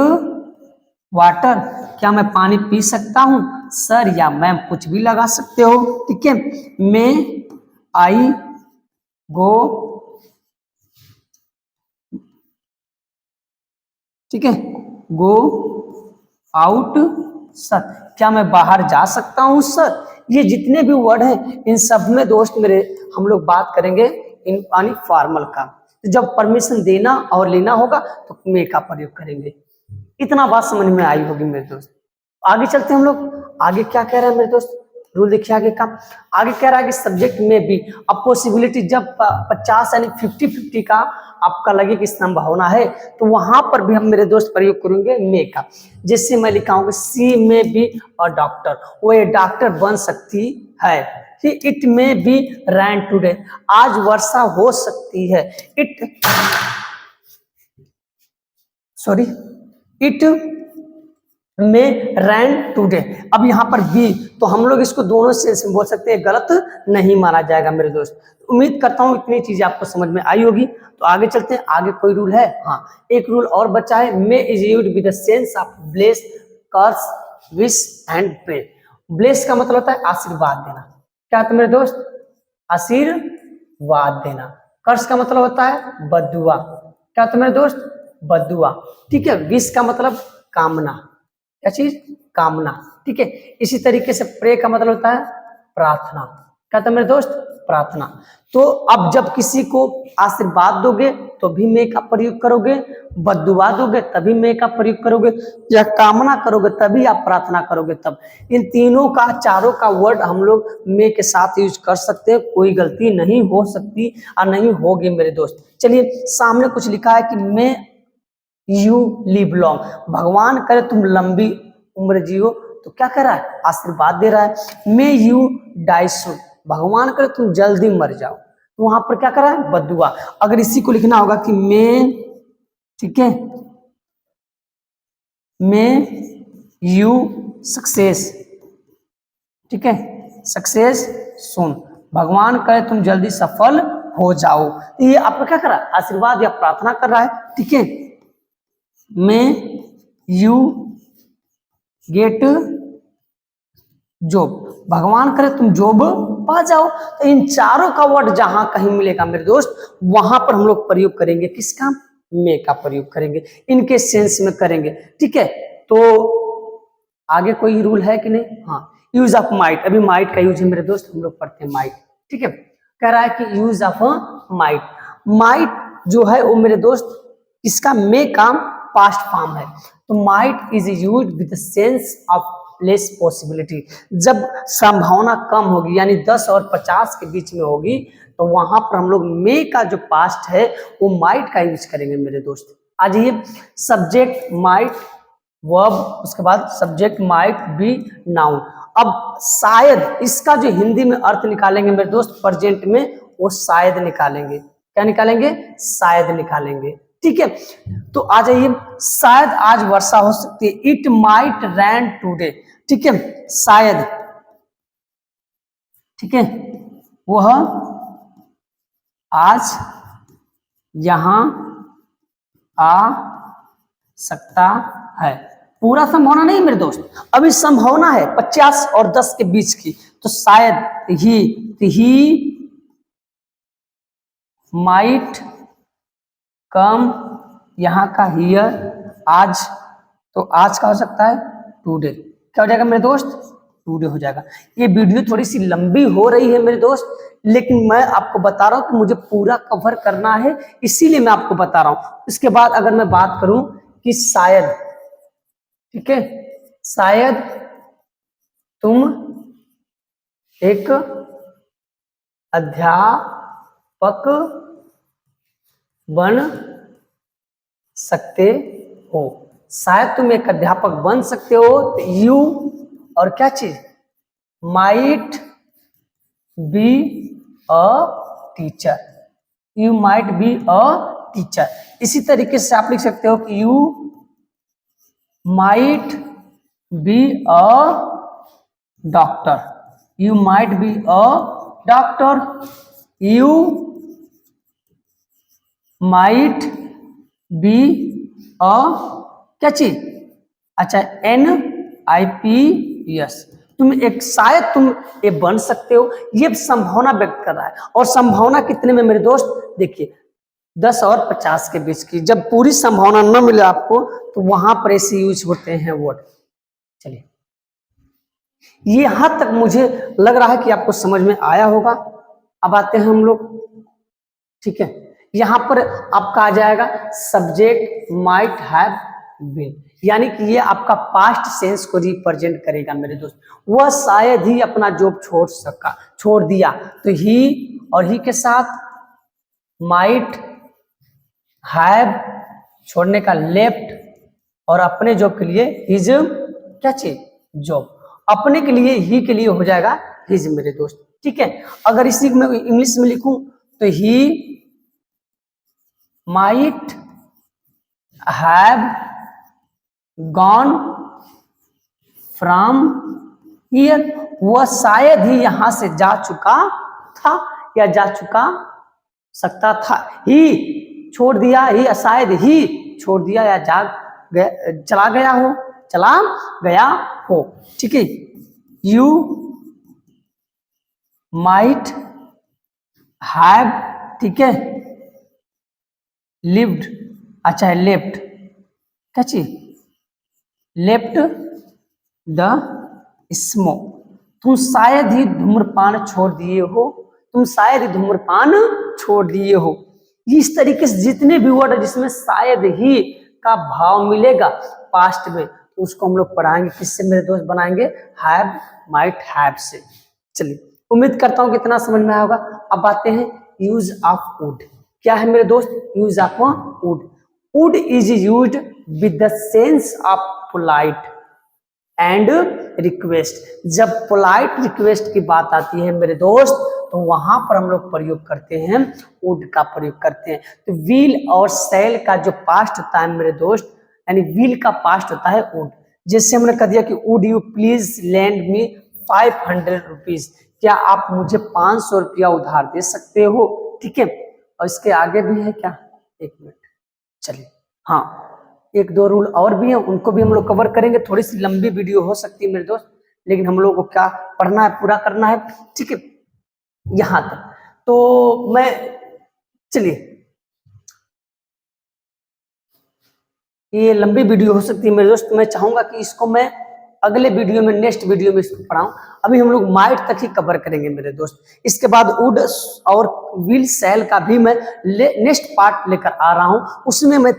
वाटर, क्या मैं पानी पी सकता हूं, सर या मैम कुछ भी लगा सकते हो। ठीक है, मे आई गो, ठीक है, गो आउट सर, क्या मैं बाहर जा सकता हूं सर। ये जितने भी वर्ड हैं इन सब में दोस्त मेरे हम लोग बात करेंगे इन यानी फॉर्मल का। जब परमिशन देना और लेना होगा तो मे का प्रयोग करेंगे। इतना बात समझ में आई होगी मेरे दोस्त। आगे चलते हैं हम लोग। आगे क्या कह रहा है मेरे दोस्त, रूल देखिए आगे का। आगे कह रहा है कि सब्जेक्ट में भी अब पॉसिबिलिटी जब 50 यानी 50-50 का आपका लगे कि संभावना है तो वहां पर भी हम मेरे दोस्त प्रयोग करेंगे मे का। जैसे मैं लिखा हूँ सी में बी और डॉक्टर, वो ये डॉक्टर बन सकती है। इट में बी रैन टुडे, आज वर्षा हो सकती है। इट में रैन टुडे। अब यहाँ पर बी तो हम लोग इसको दोनों से बोल सकते हैं, गलत नहीं माना जाएगा मेरे दोस्त। उम्मीद करता हूँ इतनी चीजें आपको समझ में आई होगी। तो आगे चलते हैं। आगे कोई रूल है, हाँ एक रूल और बचा है, may is used with the sense of bless, curse, wish and pray. Bless का मतलब होता है आशीर्वाद देना, क्या होता है मेरे दोस्त, आशीर्वाद देना। कर्स का मतलब होता है बद्दुआ, क्या होता है मेरे दोस्त, बद्दुआ। ठीक है, विश का मतलब कामना, क्या चीज, कामना। ठीक है, इसी तरीके से प्रे का मतलब होता है प्रार्थना, क्या होता है मेरे दोस्त, प्रार्थना। तो अब जब किसी को आशीर्वाद दोगे तो भी मे का प्रयोग करोगे, बद्दुआ दोगे तभी मे का प्रयोग करोगे, या कामना करोगे तभी आप प्रार्थना करोगे तब। इन तीनों का, चारों का वर्ड हम लोग मे के साथ यूज कर सकते हैं, कोई गलती नहीं हो सकती और नहीं होगी मेरे दोस्त। चलिए सामने कुछ लिखा है कि मैं यू लिव लॉन्ग, भगवान करे तुम लंबी उम्र जियो, तो क्या कर रहा है, आशीर्वाद दे रहा है। मे यू डाई सून, भगवान करे तुम जल्दी मर जाओ, तो वहां पर क्या कर रहा है, बद्दुआ। अगर इसी को लिखना होगा कि मैं, ठीक है, मे यू सक्सेस, ठीक है, सक्सेस सुन, भगवान करे तुम जल्दी सफल हो जाओ। तो ये आपको क्या कर रहा है, आशीर्वाद या प्रार्थना कर रहा है। ठीक है, में यू गेट जॉब, भगवान करे तुम जॉब पा जाओ। तो इन चारों का वर्ड जहां कहीं मिलेगा मेरे दोस्त वहां पर हम लोग प्रयोग करेंगे किसका, मे का प्रयोग करेंगे, इनके सेंस में करेंगे। ठीक है, तो आगे कोई रूल है कि नहीं, हाँ यूज ऑफ माइट, अभी माइट का यूज है मेरे दोस्त, हम लोग पढ़ते हैं माइट। ठीक है, कह रहा है कि यूज ऑफ माइट, माइट जो है वो मेरे दोस्त इसका मे का पास्ट फॉर्म है। तो might is used with sense of less possibility, जब संभावना कम होगी यानी 10 और 50 के बीच में होगी तो वहां पर हम लोग मे का जो पास्ट है वो माइट का यूज करेंगे मेरे दोस्त। आ जाइए, सब्जेक्ट माइट वर्ब, उसके बाद सब्जेक्ट माइट बी नाउन। अब शायद इसका जो हिंदी में अर्थ निकालेंगे मेरे दोस्त प्रेजेंट में, वो शायद निकालेंगे, क्या निकालेंगे, शायद निकालेंगे। ठीक है, तो आ जाइए, शायद आज वर्षा हो सकती है, इट माइट रैन टूडे। ठीक है, शायद, ठीक है, वह आज यहां आ सकता है। पूरा संभावना नहीं मेरे दोस्त, अभी संभावना है 50 और 10 के बीच की, तो शायद ही माइट कम, यहाँ का हियर आज, तो आज का हो सकता है टुडे, क्या हो जाएगा मेरे दोस्त, टुडे हो जाएगा। ये वीडियो थोड़ी सी लंबी हो रही है मेरे दोस्त, लेकिन मैं आपको बता रहा हूं कि मुझे पूरा कवर करना है, इसीलिए मैं आपको बता रहा हूं। इसके बाद अगर मैं बात करूं कि शायद, ठीक है, शायद तुम एक अध्यापक बन सकते हो, शायद तुम एक अध्यापक बन सकते हो, तो यू और क्या चीज, might be a teacher, you might be a teacher. इसी तरीके से आप लिख सकते हो कि you might be a doctor, you might be a doctor, you might be a क्या चीज, अच्छा NIPS, तुम एक, शायद तुम ये बन सकते हो, ये संभावना व्यक्त कर रहा है। और संभावना कितने में मेरे दोस्त, देखिए 10 और 50 के बीच की, जब पूरी संभावना न मिले आपको तो वहां पर ऐसे यूज होते हैं वर्ड। चलिए, यहां तक मुझे लग रहा है कि आपको समझ में आया होगा। अब आते हैं हम लोग, ठीक है, यहां पर आपका आ जाएगा सब्जेक्ट माइट हैव बीन, यानी कि ये आपका पास्ट सेंस को रिप्रेजेंट करेगा मेरे दोस्त। वह शायद ही अपना जॉब छोड़ दिया, तो ही और ही के साथ माइट हैव छोड़ने का लेफ्ट, और अपने जॉब के लिए हिज क्या चीज, जॉब, अपने के लिए ही के लिए हो जाएगा हिज मेरे दोस्त, ठीक है। अगर इसी में इंग्लिश में लिखूं तो he might have gone from here, वह शायद ही यहां से जा चुका था या जा चुका सकता था, ही छोड़ दिया, ही शायद ही छोड़ दिया या चला गया हो, ठीक है। यू माइट हैव, ठीक है, लिव्ड, अच्छा है लेफ्ट, क्या चीज, लेफ्ट द स्मोक, तुम शायद ही धूम्रपान छोड़ दिए हो, तुम शायद ही धूम्रपान छोड़ दिए हो। इस तरीके से जितने भी वर्ड जिसमें शायद ही का भाव मिलेगा पास्ट में, तो उसको हम लोग पढ़ाएंगे किससे मेरे दोस्त, बनाएंगे हैव माइट हैव से। चलिए, उम्मीद करता हूं कि इतना समझ में आएगा। अब आते हैं यूज ऑफ वुड। क्या है मेरे दोस्त, use of would. Would is used with the sense of polite and request. जब पोलाइट रिक्वेस्ट की बात आती है मेरे दोस्त, तो वहां पर हम लोग प्रयोग करते हैं, वुड का प्रयोग करते हैं। तो विल और सेल का जो पास्ट होता है मेरे दोस्त, यानी विल का पास्ट होता है वुड। जैसे हमने कह दिया कि would you please lend me 500 rupees, क्या आप मुझे 500 रुपया उधार दे सकते हो, ठीक है। और इसके आगे भी है क्या, एक मिनट, चलिए, हाँ, एक दो रूल और भी हैं, उनको भी हम लोग कवर करेंगे। थोड़ी सी लंबी वीडियो हो सकती है मेरे दोस्त, लेकिन हम लोग को क्या पढ़ना है, पूरा करना है, ठीक है, यहां तक। तो मैं, चलिए, ये लंबी वीडियो हो सकती है मेरे दोस्त, मैं चाहूंगा कि इसको मैं अगले वीडियो में, नेक्स्ट वीडियो में इसको पढ़ाऊं। अभी हम लोग माइट तक ही कवर करेंगे मेरे दोस्त। इसके बाद वुड और विल सेल का भी मैं नेक्स्ट पार्ट लेकर आ रहा हूं, उसमें मैं